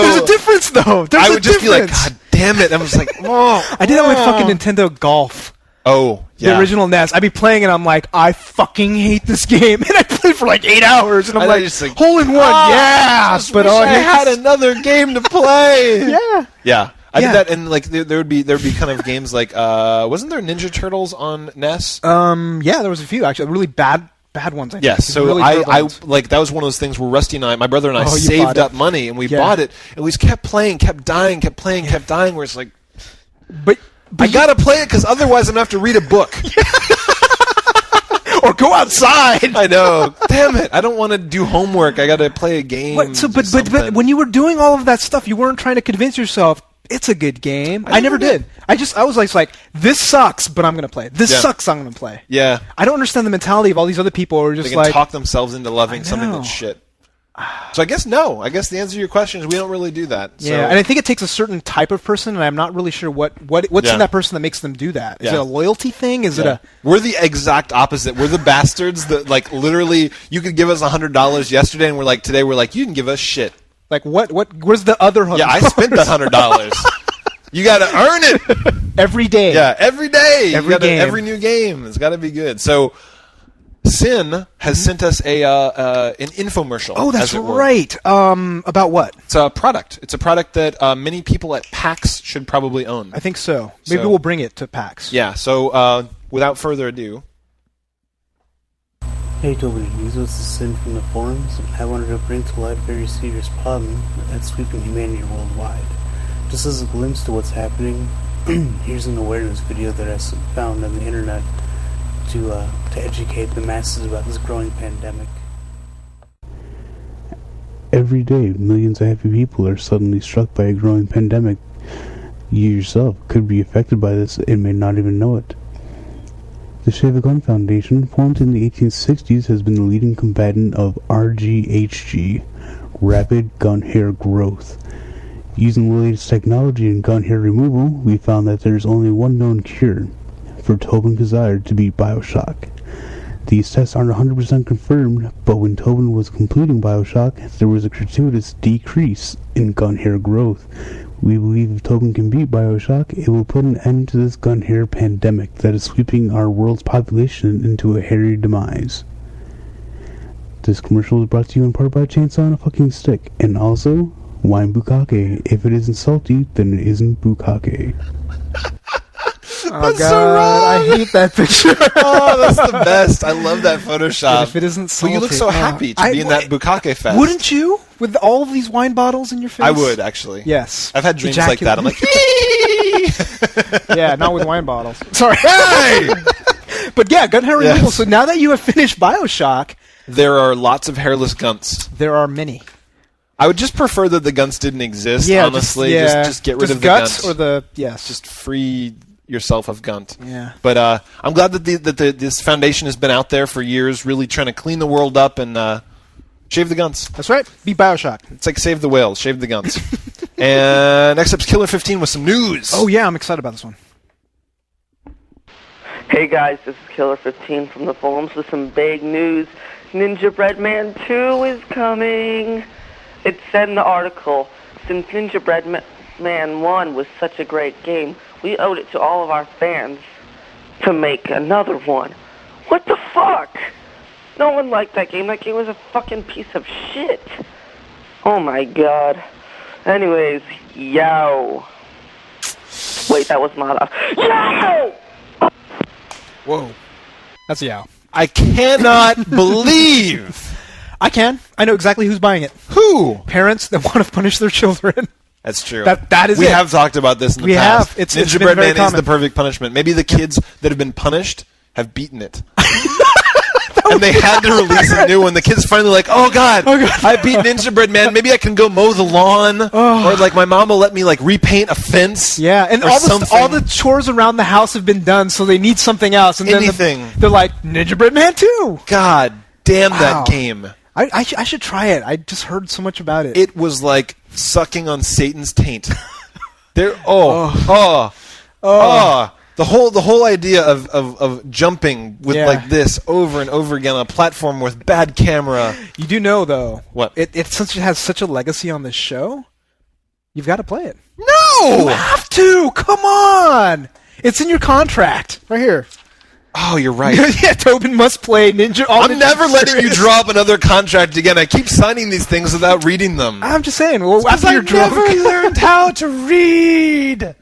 there's a difference, though. I would just be like, God damn it. I was like, I did that with fucking Nintendo Golf. Oh, yeah. The original NES. I'd be playing and I'm like, I fucking hate this game. And I played for like 8 hours. And I'm like, hole in one, yes. But I had another game to play. Yeah. I did that, and like there would be kind of games like wasn't there Ninja Turtles on NES? Yeah, there was a few actually, really bad ones. I think. Yes, so really I like that was one of those things where Rusty and I, my brother and I, saved up money and we bought it, and we just kept playing, kept dying. Where it's like, but I gotta play it because otherwise I'm gonna have to read a book. Or go outside. I know. Damn it! I don't want to do homework. I got to play a game. But when you were doing all of that stuff, you weren't trying to convince yourself it's a good game. I never did. I was like, this sucks, but I'm gonna play. This sucks, I'm gonna play. Yeah. I don't understand the mentality of all these other people who are just they can talk themselves into loving something that's shit. So I guess no. I guess the answer to your question is we don't really do that. Yeah, and I think it takes a certain type of person, and I'm not really sure what's in that person that makes them do that. Is it a loyalty thing? Is it a... We're the exact opposite. We're the bastards that, like, literally, you could give us $100 yesterday, and today we're like, you can give us shit. Like, where's the other $100? Yeah, I spent that $100. You gotta earn it! Every day. Yeah, every day. Every new game. It's gotta be good. So... Sin has sent us an infomercial. Oh, that's right. About what? It's a product. It's a product that many people at PAX should probably own. I think so. Maybe we'll bring it to PAX. Yeah. So without further ado. Hey, Tobin and Yuzo, this is Sin from the forums. I wanted to bring to light a very serious problem that's sweeping humanity worldwide. Just as a glimpse to what's happening, here's an awareness video that I found on the internet to educate the masses about this growing pandemic. Every day, millions of happy people are suddenly struck by a growing pandemic. You yourself could be affected by this and may not even know it. The Shave a Gun Foundation, formed in the 1860s, has been the leading combatant of RGHG, rapid gun hair growth. Using the latest technology in gun hair removal, we found that there is only one known cure for Tobin's desire to beat Bioshock. These tests aren't 100% confirmed, but when Tobin was completing Bioshock, there was a gratuitous decrease in gun hair growth. We believe if Tobin can beat Bioshock, it will put an end to this gun hair pandemic that is sweeping our world's population into a hairy demise. This commercial is brought to you in part by Chainsaw on a Fucking Stick, and also, wine bukkake. If it isn't salty, then it isn't bukkake. Oh, that's God, so wrong. I hate that picture. Oh, that's the best. I love that Photoshop. But if it isn't salty, well, you look so happy to be in that bukkake fest. Wouldn't you? With all of these wine bottles in your face? I would, actually. Yes. I've had dreams like that. I'm like, yeah, not with wine bottles. Sorry. Hey! But yeah, gun hair removal. So now that you have finished Bioshock... There are lots of hairless gunts. There are many. I would just prefer that the guns didn't exist, honestly. Just get rid of the guts. Or the... Yes. Just free yourself of gunt. Yeah. But I'm glad that this foundation has been out there for years, really trying to clean the world up and shave the guns. That's right. Beat Bioshock. It's like save the whales, shave the guns. And next up's Killer 15 with some news. Oh yeah, I'm excited about this one. Hey guys, this is Killer 15 from the forums with some big news. Ninja Breadman 2 is coming. It said in the article, since Ninja Breadman 1 was such a great game, we owed it to all of our fans to make another one. What the fuck? No one liked that game. That game was a fucking piece of shit. Oh my god. Anyways, yo. Wait, that was not a... Yo! Whoa. That's a yow. I cannot believe... I can. I know exactly who's buying it. Who? Parents that want to punish their children. That's true. That is we have talked about this in the past. We have. Ninja Breadman is the perfect punishment. Maybe the kids that have been punished have beaten it. And they had to release a new one. The kids finally like, oh god, I beat Ninja Breadman. Maybe I can go mow the lawn, or like my mom will let me like repaint a fence. Yeah, and all the chores around the house have been done, so they need something else. And then they're like Ninja Breadman 2. God damn that game! I should try it. I just heard so much about it. It was like sucking on Satan's taint. The whole idea of jumping with like this over and over again on a platform with bad camera. You do know though what it has such a legacy on this show. You've got to play it. No, you have to. Come on, it's in your contract right here. Oh, you're right. Yeah, Tobin must play Ninja. I'm never letting you drop another contract again. I keep signing these things without reading them. I'm just saying. Well, after you're drunk, I never learned how to read.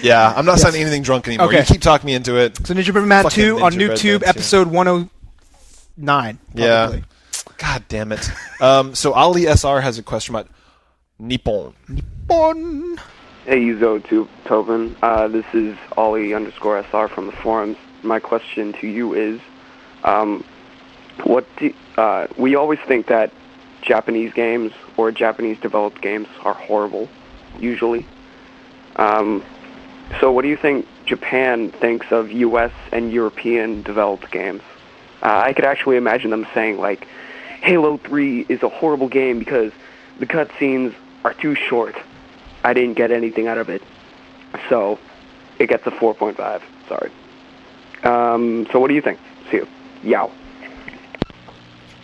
Yeah, I'm not signing anything drunk anymore. Okay. You keep talking me into it. So Ninja Breadman 2 on NooBTooB, episode 109. Probably. Yeah. God damn it. So Ali SR has a question about Nippon. Hey, Yuzo, Tobin. This is Ollie _SR from the forums. My question to you is, We always think that Japanese games or Japanese-developed games are horrible, usually. So what do you think Japan thinks of U.S. and European-developed games? I could actually imagine them saying, like, Halo 3 is a horrible game because the cutscenes are too short. I didn't get anything out of it. So it gets a 4.5. Sorry. So what do you think? See you. Yow.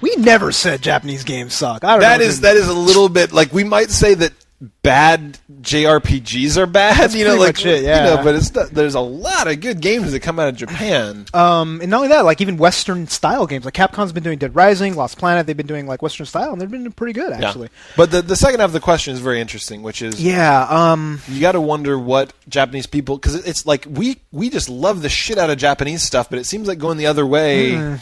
We never said Japanese games suck. I don't that know. That is a little bit like we might say that bad JRPGs are bad. That's you know, like much it, yeah. You know, but it's not, there's a lot of good games that come out of Japan. And not only that, like even Western style games. Like Capcom's been doing Dead Rising, Lost Planet. They've been doing like Western style, and they've been pretty good actually. Yeah. But the second half of the question is very interesting, which is you got to wonder what Japanese people, because it's like we just love the shit out of Japanese stuff, but it seems like going the other way.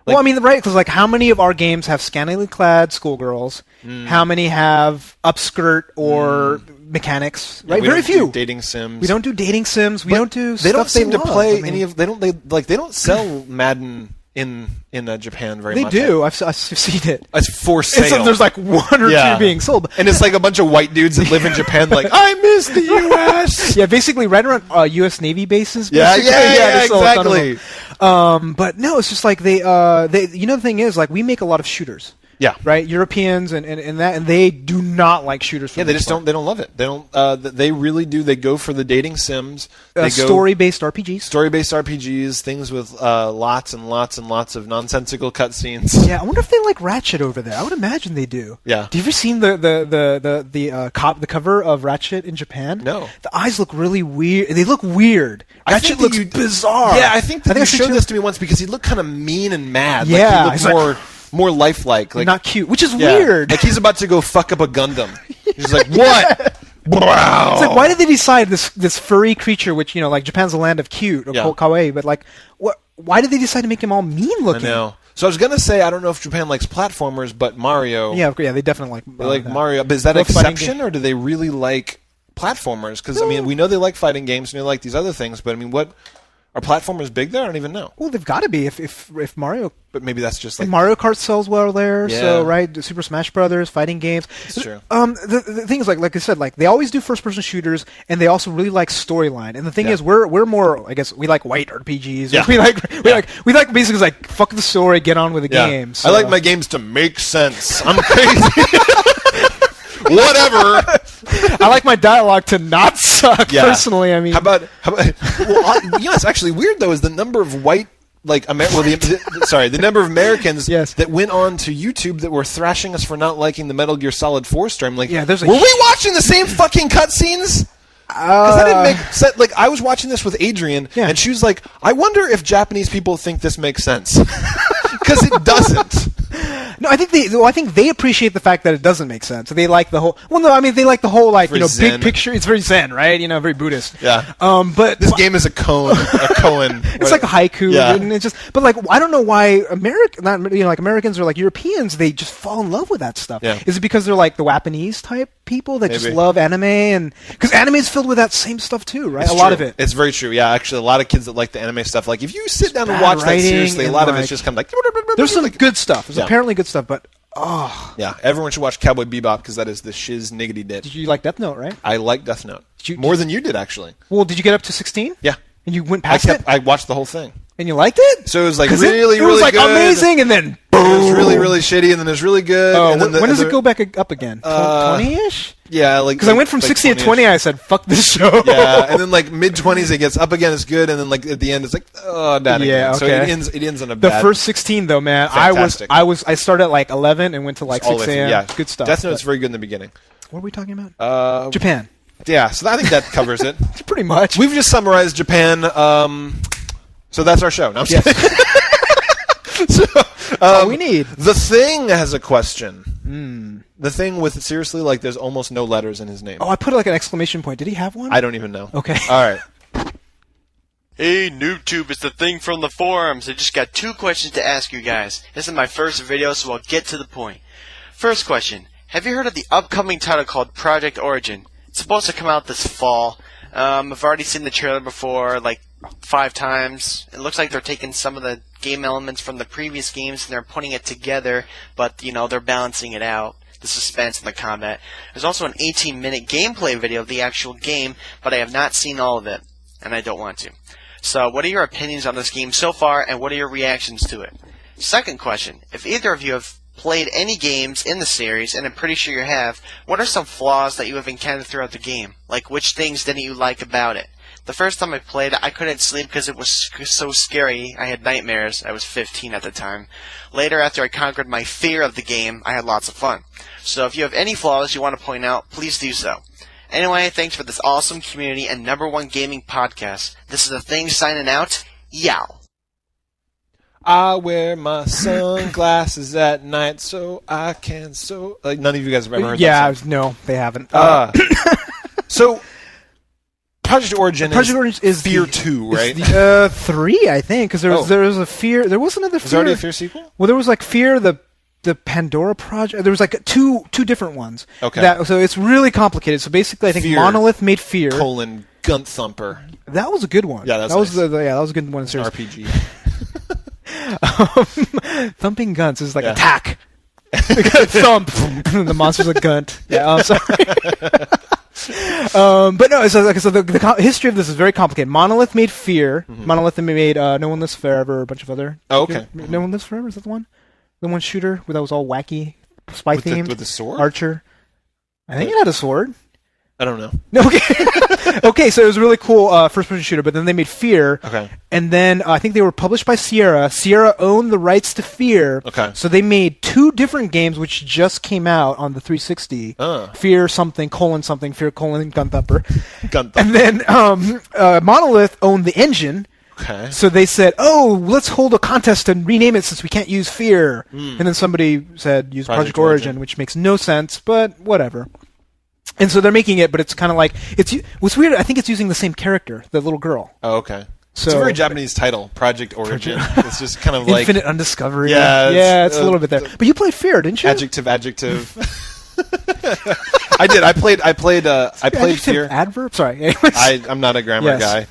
Well, I mean, right, because like how many of our games have scantily clad schoolgirls? How many have upskirt or mechanics? Right, very few. Dating sims. We don't do dating sims. We don't do. They don't seem to play any of. They don't sell Madden in Japan very much. They do. I've seen it. It's for sale. There's like one or two being sold, and it's like a bunch of white dudes that live in Japan. Like, I miss the U.S. Yeah, basically right around U.S. Navy bases. Yeah, exactly. But no, it's just like they you know, the thing is, like, we make a lot of shooters. Yeah. Right. Europeans and they do not like shooters. Yeah, they just don't. They don't love it. They don't. They really do. They go for the dating sims. Story-based RPGs. Story-based RPGs. Things with lots and lots and lots of nonsensical cutscenes. Yeah, I wonder if they like Ratchet over there. I would imagine they do. Yeah. Have you ever seen the cover of Ratchet in Japan? No. The eyes look really weird. They look weird. Ratchet looks bizarre. Yeah, I think you showed this to me once because he looked kind of mean and mad. Yeah, like he looked more lifelike, like not cute, which is weird. Like he's about to go fuck up a Gundam. He's like, what? Wow. It's like, why did they decide this furry creature, which, you know, like Japan's a land of cute or kawaii, but like, what? Why did they decide to make him all mean looking? I know. So I was gonna say I don't know if Japan likes platformers, but Mario. Yeah, they definitely like. They like Mario, but is that an exception, or do they really like platformers? Because I mean, we know they like fighting games and they like these other things, but I mean, what? Are platformers big there? I don't even know. Well, they've got to be if Mario. But maybe that's just like Mario Kart sells well there. Yeah. So right, the Super Smash Brothers, fighting games. That's true. The thing is, like I said, like they always do first-person shooters, and they also really like storyline. And the thing is, we're more, I guess, we like white RPGs. Yeah. We like basically like fuck the story, get on with the game. So. I like my games to make sense. I'm crazy. Whatever. I like my dialogue to not suck. Personally, I mean, how about? Well, you know, what's actually weird though is the number of white, like, the number of Americans that went on to YouTube that were thrashing us for not liking the Metal Gear Solid 4 stream. Like, were we watching the same fucking cutscenes? Because that didn't make sense. Like, I was watching this with Adrian, and she was like, "I wonder if Japanese people think this makes sense." Because it doesn't. No, I think they appreciate the fact that it doesn't make sense. They like the whole. Well, no, I mean they like the whole Zen. Big picture. It's very Zen, right? You know, very Buddhist. Yeah. But this game is a koan. It's like a haiku. Yeah. And it's just. But like, I don't know why Americans or like Europeans, they just fall in love with that stuff. Yeah. Is it because they're like the Japanese type people that just love anime, and because anime is filled with that same stuff too, right? It's lot of it. It's very true. Yeah, actually, a lot of kids that like the anime stuff. Like, if you sit down and watch that seriously, a lot of it's just kind of like. There's some good stuff. There's apparently good stuff, but. Oh. Yeah, everyone should watch Cowboy Bebop because that is the shiz niggity dit. Did you like Death Note, right? I like Death Note. More than you did, actually. Well, did you get up to 16? Yeah. And you went past it? I watched the whole thing. And you liked it? So it was like really it was like good. Amazing, and then boom. It was really, really shitty, and then it was really good. Oh, and then when does it go back up again? 20-ish? Yeah, like because I went from 16 to 20. I said, "Fuck this show." Yeah, and then like mid-20s, it gets up again. It's good, and then like at the end, it's like, oh, that again. Okay. So it ends on a the bad. First 16 though, man. Fantastic. I started at like 11 and went to like 6 a.m. Yeah, good stuff. Death Note's very good in the beginning. What are we talking about? Japan. Yeah, so I think that covers it. Pretty much. We've just summarized Japan. So that's our show. No, I'm yes. That's all we need. The Thing has a question. The Thing with, seriously, like, there's almost no letters in his name. Oh, I put like an exclamation point. Did he have one? I don't even know. Okay. All right. Hey, NooBTooB, it's the Thing from the forums. I just got 2 questions to ask you guys. This is my first video, so I'll get to the point. First question. Have you heard of the upcoming title called Project Origin? It's supposed to come out this fall. I've already seen the trailer before, like 5 times. It looks like they're taking some of the game elements from the previous games and they're putting it together, but, they're balancing it out. The suspense and the combat. There's also an 18-minute gameplay video of the actual game, but I have not seen all of it, and I don't want to. So, what are your opinions on this game so far, and what are your reactions to it? Second question, if either of you have played any games in the series, and I'm pretty sure you have, what are some flaws that you have encountered throughout the game? Like, which things didn't you like about it? The first time I played it, I couldn't sleep because it was so scary. I had nightmares. I was 15 at the time. Later, after I conquered my fear of the game, I had lots of fun. So if you have any flaws you want to point out, please do so. Anyway, thanks for this awesome community and #1 gaming podcast. This is The Thing signing out. Yow. I wear my sunglasses at night so I can Like, none of you guys have ever heard that song? No, they haven't. So, Project Origin is Fear 2, right? 3, I think, because there was a Fear. There was another Fear. Was there already a Fear sequel? Well, there was like Fear, the Pandora Project. There was like two different ones. Okay. So it's really complicated. So basically, I think Fear, Monolith made Fear. Gun Thumper. That was a good one. Yeah, that was a good one. In series. RPG. Thumping guns is like attack. Thump. The monster's a gunt. Yeah, I'm sorry. But no, so the history of this is very complicated. Monolith made Fear. Mm-hmm. Monolith made No One Lives Forever, a bunch of other. Oh, okay. No One Lives Forever, is that the one? The one shooter that was all wacky, spy themed. With the sword? Archer. I think it had a sword. I don't know. Okay, so it was a really cool first-person shooter, but then they made Fear. Okay. And then I think they were published by Sierra. Sierra owned the rights to Fear. Okay. So they made 2 different games which just came out on the 360. Fear something, Fear, Gun Thumper. Gun Thumper. And then Monolith owned the engine. Okay. So they said, let's hold a contest and rename it since we can't use Fear. And then somebody said, use Project Origin, which makes no sense, but whatever. And so they're making it, but it's kind of like what's weird. I think it's using the same character, the little girl. Oh, okay. So, it's a very Japanese title, Project Origin. It's just kind of like Infinite Undiscovery. Yeah, it's a little bit there. But you played Fear, didn't you? Adjective. I did. I played Fear. Adverb. Sorry. I'm not a grammar guy.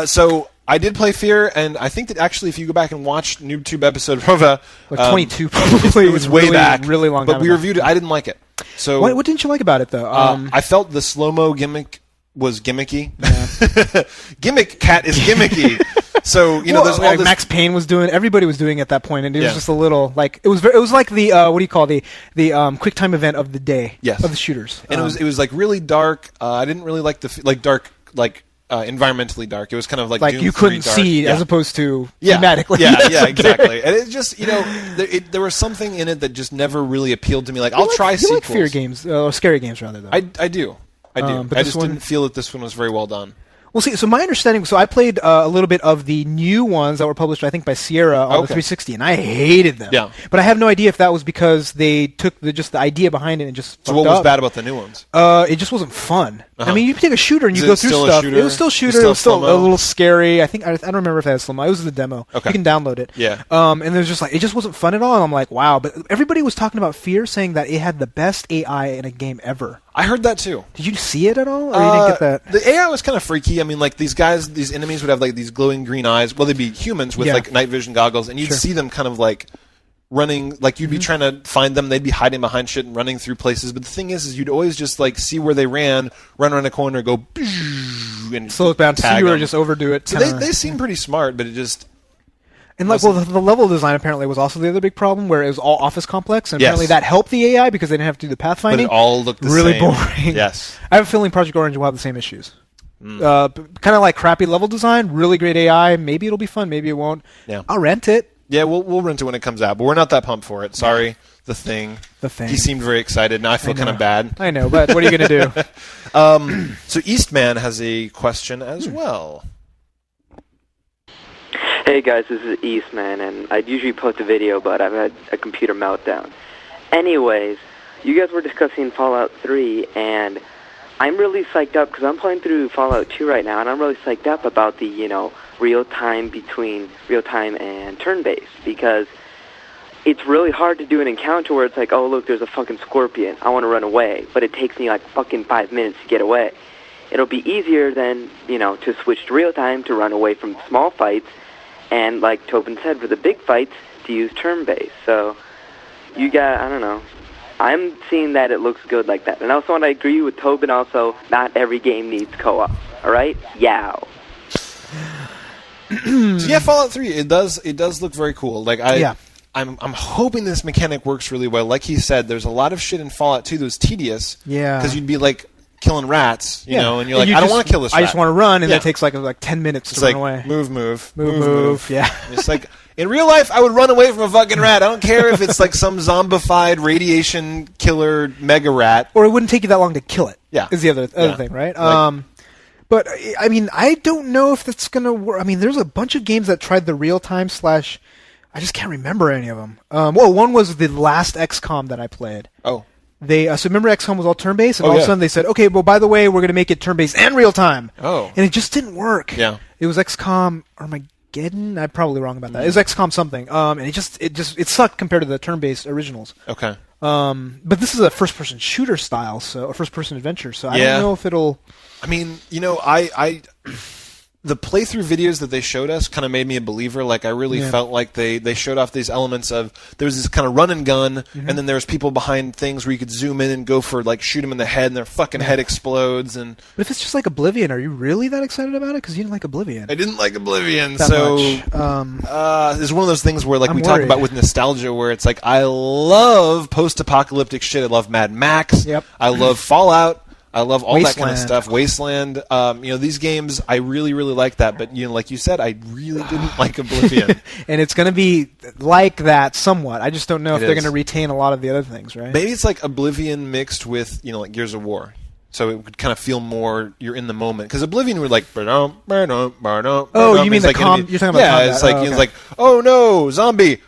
So I did play Fear, and I think that actually, if you go back and watch NooBTooB episode Prova, 22 probably. It was way back, really long. But we reviewed it. I didn't like it. So what didn't you like about it, though? I felt the slow-mo gimmick was gimmicky. Yeah. Gimmick cat is gimmicky. So there's all this. Max Payne was doing. Everybody was doing it at that point, and it was just a little like it was like the what do you call the quick time event of the day of the shooters. And it was like really dark. I didn't really like the dark environmentally dark. It was kind of like Doom you couldn't see as opposed to thematically. Yeah, exactly. And it just there was something in it that just never really appealed to me. Like I'll try sequels. You like fear games or scary games rather though. I do. But I just didn't feel that this one was very well done. Well, see, so my understanding, I played a little bit of the new ones that were published, I think, by Sierra on the 360, and I hated them. Yeah. But I have no idea if that was because they took just the idea behind it and just So what was bad about the new ones? It just wasn't fun. I mean, you take a shooter and you go through stuff. It was still shooter. It was still a little scary. I don't remember if it had slow-mo. It was the demo. Okay. You can download it. Yeah. And there's just it just wasn't fun at all. And I'm like, wow. But everybody was talking about Fear, saying that it had the best AI in a game ever. I heard that too. Did you see it at all, or you didn't get that? The AI was kind of freaky. I mean, like these enemies would have like these glowing green eyes. Well, they'd be humans with like night vision goggles, and you'd see them kind of like running. Like you'd be trying to find them. They'd be hiding behind shit and running through places. But the thing is you'd always just like see where they run around a corner, go and slow it down, see or just overdo it. So they seem pretty smart, but it just. And the level design apparently was also the other big problem, where it was all office complex, and apparently that helped the AI because they didn't have to do the pathfinding. But it all looked really same. Boring. Yes, I have a feeling Project Orange will have the same issues. Kind of like crappy level design, really great AI. Maybe it'll be fun, maybe it won't. Yeah, I'll rent it. Yeah, we'll rent it when it comes out, but we're not that pumped for it. Sorry, The Thing. He seemed very excited. Now I feel kind of bad. I know, but what are you going to do? So Eastman has a question as well. Hey guys, this is Eastman, and I'd usually post a video, but I've had a computer meltdown. Anyways, you guys were discussing Fallout 3, and I'm really psyched up, because I'm playing through Fallout 2 right now, and I'm really psyched up about the, real-time between real-time and turn-based, because it's really hard to do an encounter where it's like, oh, look, there's a fucking scorpion, I want to run away, but it takes me like fucking 5 minutes to get away. it'll be easier than, to switch to real-time to run away from small fights, and like Tobin said, for the big fights, to use turn-based. So, I don't know. I'm seeing that it looks good like that. And I also want to agree with Tobin also, not every game needs co-op. Alright? Yow. So yeah, Fallout 3, it does look very cool. Like I'm hoping this mechanic works really well. Like he said, there's a lot of shit in Fallout 2 that was tedious. Yeah. Because you'd be like killing rats, you know, and you're like, I don't want to kill this rat. I just want to run, and that takes like 10 minutes to run away. Move. Yeah. It's like, in real life, I would run away from a fucking rat. I don't care if it's like some zombified radiation killer mega rat. Or it wouldn't take you that long to kill it. Yeah. Is the other thing, right? But, I mean, I don't know if that's going to work. I mean, there's a bunch of games that tried the real-time / I just can't remember any of them. One was the last XCOM that I played. Oh. So remember XCOM was all turn-based, and all of a sudden they said, okay, well, by the way, we're going to make it turn-based and real-time. Oh. And it just didn't work. Yeah. It was XCOM Armageddon? I'm probably wrong about that. It was XCOM something. And it sucked compared to the turn-based originals. Okay. But this is a first-person shooter style, so a first-person adventure, so I don't know if it'll... I mean, the playthrough videos that they showed us kind of made me a believer. Like, I really felt like they showed off these elements of, there was this kind of run and gun, and then there was people behind things where you could zoom in and go for, like, shoot them in the head, and their fucking head explodes. And But if it's just like Oblivion, are you really that excited about it? Because you didn't like Oblivion. I didn't like Oblivion, that so... much. it's one of those things where, like, I'm we worried. talk about with nostalgia, where it's like, I love post-apocalyptic shit. I love Mad Max. Yep. I love Fallout. I love all that kind of Wasteland. stuff. Wasteland. These games, I really, really like that. But, like you said, I really didn't like Oblivion. And it's going to be like that somewhat. I just don't know if they're going to retain a lot of the other things, right? Maybe it's like Oblivion mixed with, like Gears of War. So it would kind of feel more, you're in the moment. Because Oblivion were like, you mean the like you're talking about yeah, combat. it's like, it's like, oh no, zombie.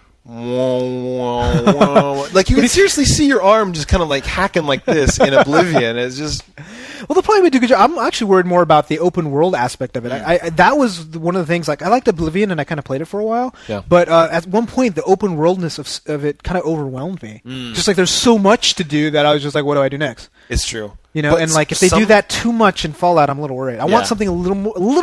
Like you can seriously see your arm just kind of like hacking like this in Oblivion. It's just well, they'll probably do a good job. I'm actually worried more about the open world aspect of it. That was one of the things. Like I liked Oblivion and I kind of played it for a while. Yeah. But at one point, the open worldness of it kind of overwhelmed me. Just like there's so much to do that I was just like, what do I do next? It's true. But and like if they do that too much in Fallout, I'm a little worried. I want something a little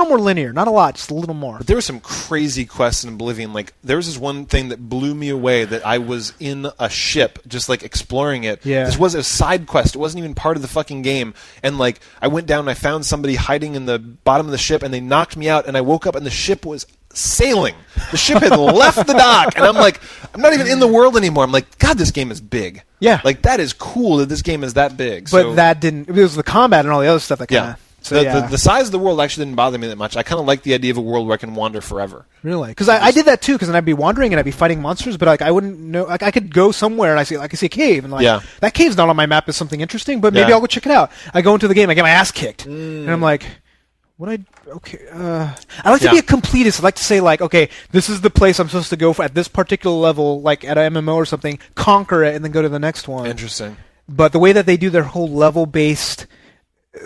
more linear, not a lot, just a little more. But there were some crazy quests in Oblivion. Like there was this one thing that blew me away. That I was in a ship, just like exploring it. Yeah. This was a side quest. It wasn't even part of the fucking game. And like I went down and I found somebody hiding in the bottom of the ship, and they knocked me out. And I woke up and the ship was sailing. The ship had left the dock, and I'm like, I'm not even in the world anymore. I'm like, God, this game is big. Yeah. Like that is cool that this game is that big. But that didn't. It was the combat and all the other stuff that kind of. Yeah. So, the size of the world actually didn't bother me that much. I kind of like the idea of a world where I can wander forever. Really? Because I did that too. Because then I'd be wandering and I'd be fighting monsters, but like I wouldn't know. Like I could go somewhere and I see a cave, and like that cave's not on my map as something interesting, but maybe I'll go check it out. I go into the game, I get my ass kicked, and I'm like, I like to be a completist. I like to say like, okay, this is the place I'm supposed to go for at this particular level, like at an MMO or something. Conquer it and then go to the next one. Interesting. But the way that they do their whole level-based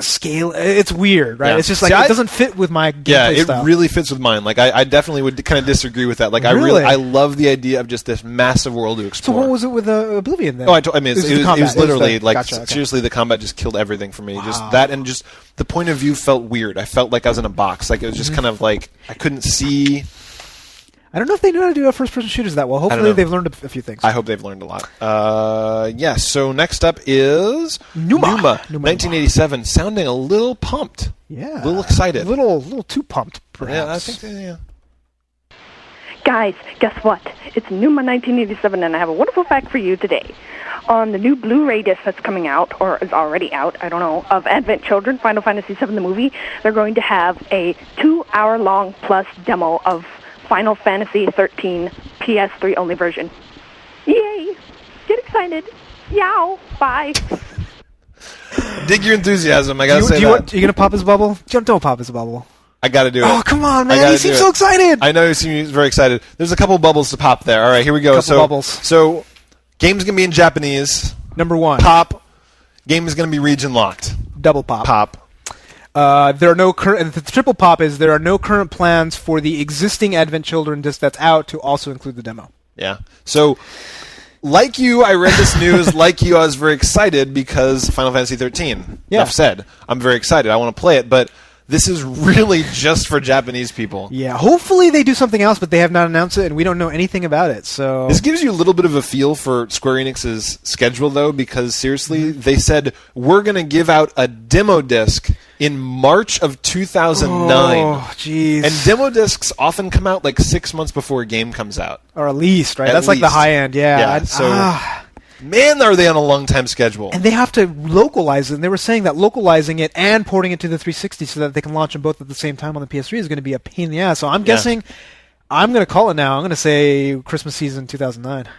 scale, it's weird, right? Yeah. It's just like it doesn't fit with my gameplay style. It really fits with mine. Like I definitely would kind of disagree with that. Like Really? I love the idea of just this massive world to explore. So what was it with Oblivion then? Oh, it was literally like Gotcha. seriously, the combat just killed everything for me. Wow. Just that, and just the point of view felt weird. I felt like I was in a box. Like it was just kind of like I couldn't see. I don't know if they know how to do first-person shooters that well. Hopefully they've learned a few things. I hope they've learned a lot. So next up is Numa 1987, sounding a little pumped. Yeah. A little excited. A little too pumped, perhaps. Yeah, I think yeah. Guys, guess what? It's Numa 1987, and I have a wonderful fact for you today. On the new Blu-ray disc that's coming out, or is already out, I don't know, of Advent Children, Final Fantasy VII the movie, they're going to have a 2-hour-long plus demo of Final Fantasy XIII PS3 only version. Yay! Get excited. Yow! Bye. Dig your enthusiasm. I gotta say that. You gonna pop his bubble? Don't pop his bubble. I gotta do it. Oh, come on, man. He seems so excited. I know he seems very excited. There's a couple bubbles to pop there. All right, here we go. Bubbles. So, game's gonna be in Japanese. Number 1. Pop. Game is gonna be region locked. Double pop. Pop. There are no current. The triple pop is there are no current plans for the existing Advent Children disc that's out to also include the demo. Yeah. So, like you, I read this news. Like you, I was very excited because Final Fantasy 13. Yeah. Enough said. I'm very excited. I want to play it, but this is really just for Japanese people. Yeah, hopefully they do something else, but they have not announced it, and we don't know anything about it. So this gives you a little bit of a feel for Square Enix's schedule, though, because seriously, they said, we're going to give out a demo disc in March of 2009. Oh, jeez. And demo discs often come out like 6 months before a game comes out. Or at least, right? That's like the high end, yeah. Man, are they on a long time schedule. And they have to localize it. And they were saying that localizing it and porting it to the 360 so that they can launch them both at the same time on the PS3 is going to be a pain in the ass. So I'm guessing, I'm going to call it now. I'm going to say Christmas season 2009.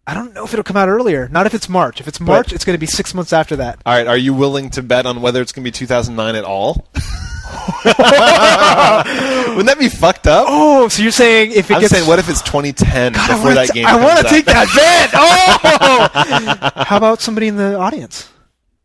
I don't know if it'll come out earlier. Not if it's March. If it's March, it's going to be 6 months after that. All right. Are you willing to bet on whether it's going to be 2009 at all? Wouldn't that be fucked up? Oh, so you're saying if it I'm gets... saying, what if it's 2010 before that game I comes want to out? take that bet! Oh! How about somebody in the audience?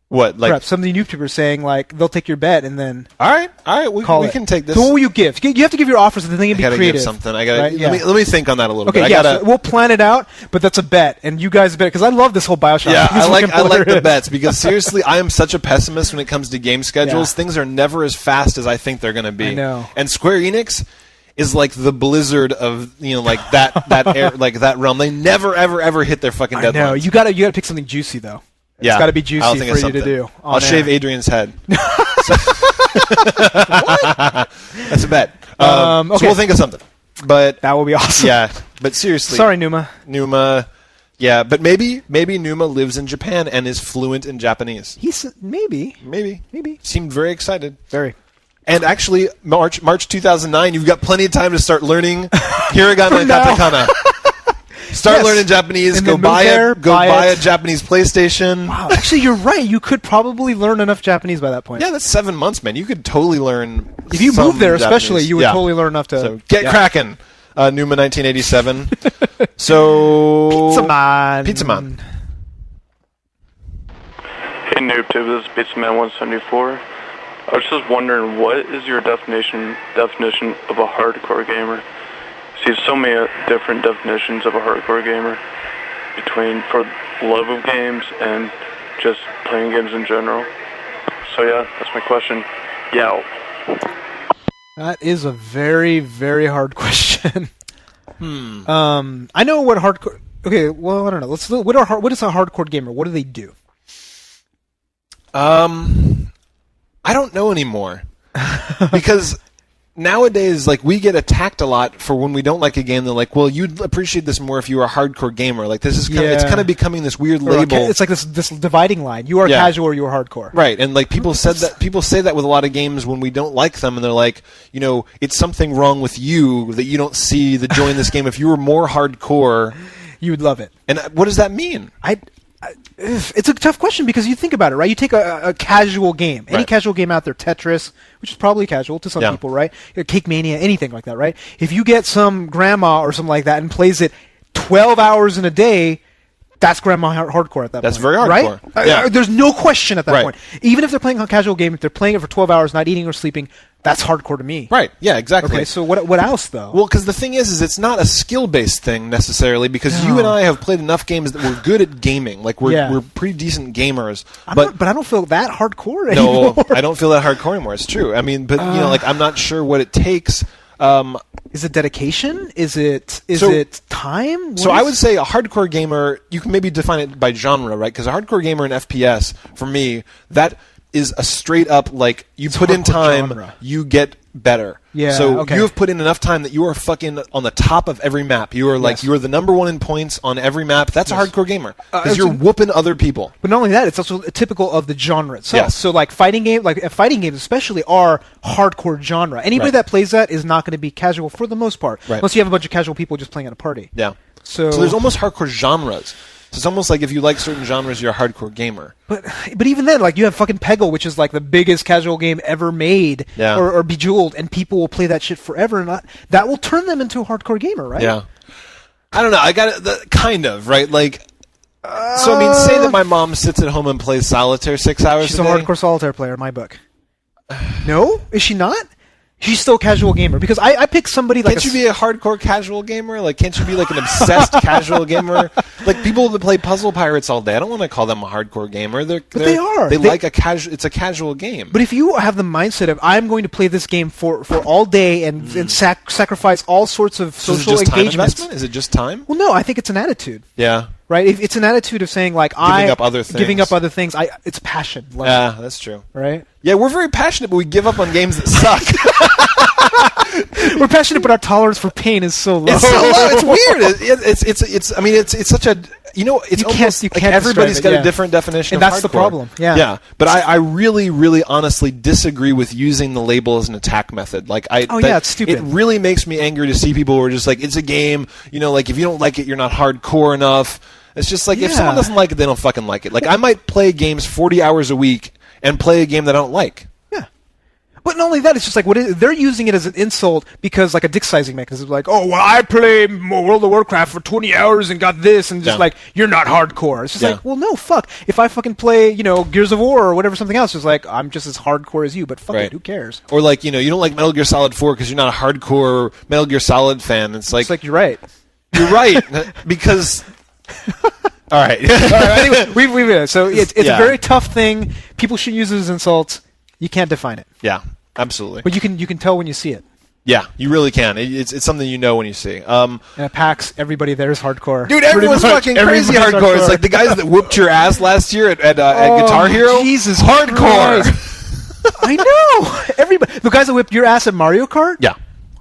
What? Like perhaps some of the YouTubers saying, like, they'll take your bet and then... All right. We can take this. So what will you give? You have to give your offers, and then you can be creative. Give something. I gotta, right? let me think on that a little bit. Okay, so we'll plan it out, but that's a bet, and you guys bet, because I love this whole Bioshock. Yeah, I like the bets, because seriously, I am such a pessimist when it comes to game schedules. Yeah. Things are never as fast as I think they're going to be. I know. And Square Enix is like the Blizzard of, like that realm. They never ever hit their fucking deadlines. No, you gotta pick something juicy though. It's got to be juicy for you to do. I'll shave Adrian's head. That's a bet. Okay. So we'll think of something. But that will be awesome. Yeah, but seriously. Sorry, Numa. Yeah, but maybe Numa lives in Japan and is fluent in Japanese. He's maybe. Seemed very excited. Very. And actually, March 2009, you've got plenty of time to start learning hiragana and katakana. Start learning Japanese. And go buy a Japanese PlayStation. Wow, actually, you're right. You could probably learn enough Japanese by that point. Yeah, that's 7 months, man. You could totally learn. If you move there, Japanese. especially, you would totally learn enough to. So get cracking. Numa 1987. So Pizza Man. Hey NooBTooB, this is Pizza Man 174. I was just wondering, what is your definition of a hardcore gamer? See, so many different definitions of a hardcore gamer for love of games and just playing games in general. So yeah, that's my question. Yow. That is a very, very hard question. I know what hardcore... Okay, well, I don't know. Let's look, what is a hardcore gamer? What do they do? I don't know anymore. Because nowadays, like, we get attacked a lot for when we don't like a game. They're like, well, you'd appreciate this more if you were a hardcore gamer. Like, this is it's kind of becoming this weird label. It's like this dividing line. You are casual or you are hardcore. Right, and like people say that with a lot of games when we don't like them, and they're like, it's something wrong with you that you don't see the joy in this game. If you were more hardcore, you would love it. And what does that mean? It's a tough question because you think about it, right? You take a casual game, any casual game out there, Tetris, which is probably casual to some people, right? Cake Mania, anything like that, right? If you get some grandma or something like that and plays it 12 hours in a day, that's grandma hardcore at that point. That's very hardcore. Right? Yeah. There's no question at that point. Even if they're playing a casual game, if they're playing it for 12 hours, not eating or sleeping, that's hardcore to me. Right, yeah, exactly. Okay, so what else, though? Well, because the thing is it's not a skill-based thing, necessarily, because you and I have played enough games that we're good at gaming. Like, we're pretty decent gamers. But I don't feel that hardcore anymore. No, I don't feel that hardcore anymore. It's true. I mean, but, I'm not sure what it takes. Is it dedication? Is it time? I would say a hardcore gamer, you can maybe define it by genre, right? Because a hardcore gamer in FPS, for me, that is a straight up, like, you put in time, you get better. Yeah, so you have put in enough time that you are fucking on the top of every map. You are like, you are the number one in points on every map. That's a hardcore gamer. Because you're whooping other people. But not only that, it's also typical of the genre itself. Yes. So like fighting games especially are hardcore genre. Anybody that plays that is not going to be casual for the most part. Right. Unless you have a bunch of casual people just playing at a party. Yeah. So there's almost hardcore genres. So it's almost like if you like certain genres, you're a hardcore gamer. But even then, like, you have fucking Peggle, which is like the biggest casual game ever made, or Bejeweled, and people will play that shit forever, and that will turn them into a hardcore gamer, right? Yeah. I don't know. I got it, kind of, right? Like, so I mean, say that my mom sits at home and plays solitaire 6 hours She's a day. She's a hardcore solitaire player in my book. No? Is she not? she's still a casual gamer. Because I pick somebody like... Can't you be a hardcore casual gamer? Like, can't you be like an obsessed casual gamer? Like, people that play Puzzle Pirates all day, I don't want to call them a hardcore gamer. But they are. They like it's a casual game. But if you have the mindset of, I'm going to play this game for all day and sacrifice all sorts of social engagements... Time investment? Is it just time? Well, no, I think it's an attitude. Yeah. Right? It's an attitude of saying, like, giving up other things. It's passion. Yeah, that's true. Right? Yeah, we're very passionate, but we give up on games that suck. We're passionate, but our tolerance for pain is so low. It's so low. It's weird. It's. I mean, it's such a. It's almost like everybody's got a different definition. And of that's hardcore. The problem. Yeah. Yeah. But I really, really, honestly disagree with using the label as an attack method. Like it's stupid. It really makes me angry to see people who are just like, it's a game. Like if you don't like it, you're not hardcore enough. It's just like if someone doesn't like it, they don't fucking like it. Like I might play games 40 hours a week and play a game that I don't like. But not only that, it's just like they're using it as an insult because like a dick sizing mechanism. Like, oh, well, I play World of Warcraft for 20 hours and got this, and just like, you're not hardcore. It's just like, well, no, fuck. If I fucking play, Gears of War or whatever, something else, it's like, I'm just as hardcore as you, but fuck it, who cares? Or like, you don't like Metal Gear Solid 4 because you're not a hardcore Metal Gear Solid fan. It's like you're right. You're right, because... All right. Anyway, we've so it's a very tough thing. People should use it as insults. You can't define it. Yeah, absolutely. But you can tell when you see it. Yeah, you really can. It's something you know when you see. And at PAX, everybody there is hardcore. Dude, everyone's fucking crazy hardcore. It's like the guys that whooped your ass last year at Guitar Hero. Jesus, hardcore. I know. Everybody, the guys that whipped your ass at Mario Kart. Yeah.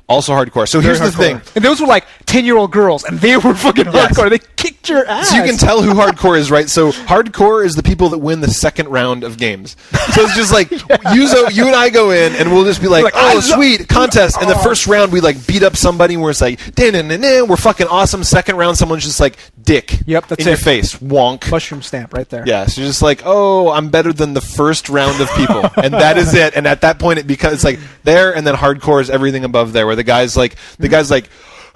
Also hardcore. So here's the thing. And those were like 10-year-old girls, and they were fucking hardcore. They kicked your ass. So you can tell who hardcore is, right? So hardcore is the people that win the second round of games. So it's just like, Yuzo, you and I go in, and we'll just be like oh, sweet, contest. And the first round, we like beat up somebody, and we're just like, we're fucking awesome. Second round, someone's just like, dick. Yep, that's in your face. Wonk. Mushroom stamp right there. Yeah, so you're just like, oh, I'm better than the first round of people. And that is it. And at that point, it becomes it's like there, and then hardcore is everything above there, where the guy's like,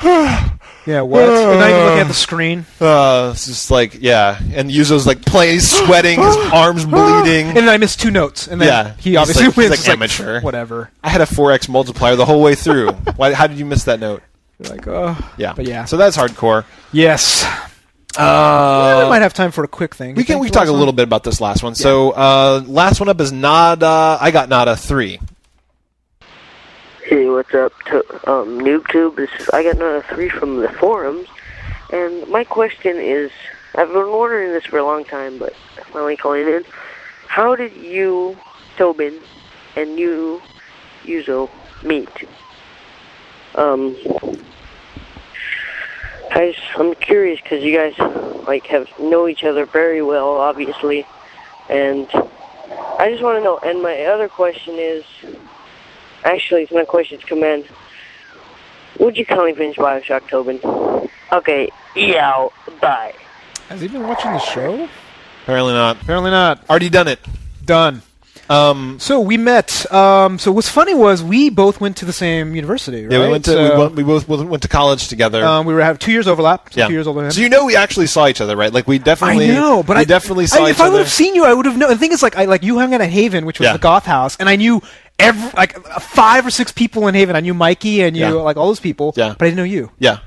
yeah, what? You're not even looking at the screen. It's just like, and Yuzo's like playing, he's sweating, his arms bleeding. And then I missed 2 notes. And then he obviously wins. He's like amateur. Whatever. I had a 4x multiplier the whole way through. How did you miss that note? You're like, oh. Yeah. But yeah. So that's hardcore. Yes. We might have time for a quick thing. We can talk a little bit about this last one. Yeah. So last one up is Nada. I got Nada 3. Hey, what's up, NooBTooB? I got Nada 3 from the forums, and my question is, I've been wondering this for a long time, but finally calling in. How did you, Tobin, and you, Yuzo, meet? I'm curious because you guys know each other very well, obviously, and I just want to know. And my other question is, actually, it's not a question, it's a command. Would you kindly finish Bioshock, Tobin? Okay, bye. Has he been watching the show? Apparently not. Apparently not. Already done it. Done. So we met. So what's funny was we both went to the same university, right? Yeah, we both went to college together. We have 2 years overlap. So 2 years older than him. So we actually saw each other, right? Like we definitely. I know, but we definitely saw each other. If I would have seen you, I would have known. The thing is, like you hung out at Haven, which was the goth house, and I knew 5 or 6 people in Haven. I knew Mikey and you, like all those people. Yeah. But I didn't know you. Yeah.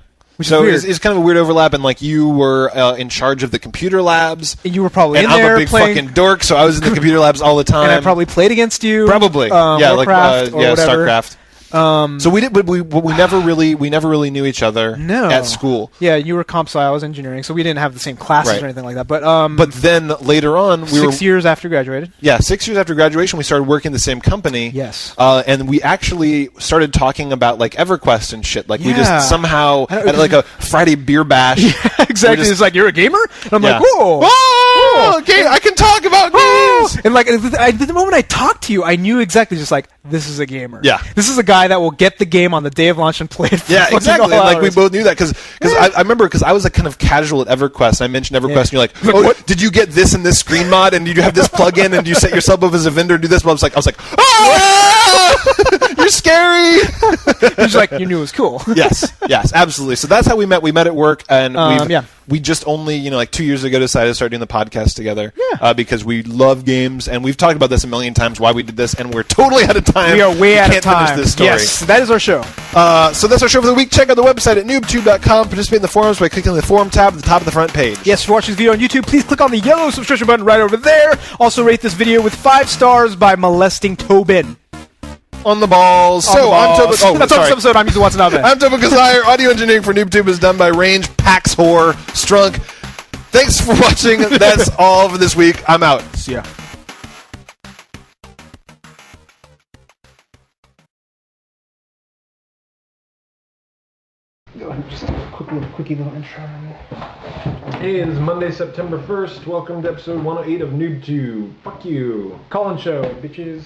So it's kind of a weird overlap, and like you were in charge of the computer labs, and you were probably in there. I'm a big fucking dork, so I was in the computer labs all the time. And I probably played against you. Probably, Warcraft or whatever. StarCraft. So we did, but we never really knew each other. at school. Yeah, you were comp sci, I was engineering, so we didn't have the same classes or anything like that. But then later on, 6 years after graduated. Yeah, 6 years after graduation, we started working the same company. Yes, and we actually started talking about like EverQuest and shit. Like we just somehow at like a Friday beer bash. Yeah, exactly. It's like, you're a gamer, and I'm like, whoa. Okay, I can talk about games. And like the moment I talked to you, I knew exactly, just like, this is a gamer. Yeah, this is a guy that will get the game on the day of launch and play it for exactly. Like we both knew that because I remember because I was like kind of casual at EverQuest. I mentioned EverQuest, and you're like, oh, what? Did you get this and this screen mod, and did you have this plugin, and do you set yourself up as a vendor and do this? But I was like, You're scary. He's like, you knew it was cool. Yes, absolutely. So that's how we met. We met at work, and we just only, like 2 years ago decided to start doing the podcast together. Yeah. Because we love games, and we've talked about this a million times, why we did this, and we're totally out of time. We are way out of time. Can't finish this story. Yes, that is our show. So that's our show for the week. Check out the website at NooBTooB.com. Participate in the forums by clicking on the forum tab at the top of the front page. Yes, if you're watching this video on YouTube, please click on the yellow subscription button right over there. Also rate this video with 5 stars by molesting Tobin. On the balls. I'm Tobin. Oh, that's this episode. I'm using Watson Outman. I'm Tobin Kazire. Audio engineering for NooBTooB is done by Range Paxhor Strunk. Thanks for watching. That's all for this week. I'm out. See ya. Just a quickie little intro. Hey, it is Monday, September 1st. Welcome to episode 108 of NooBTooB. Fuck you. Callins show, bitches.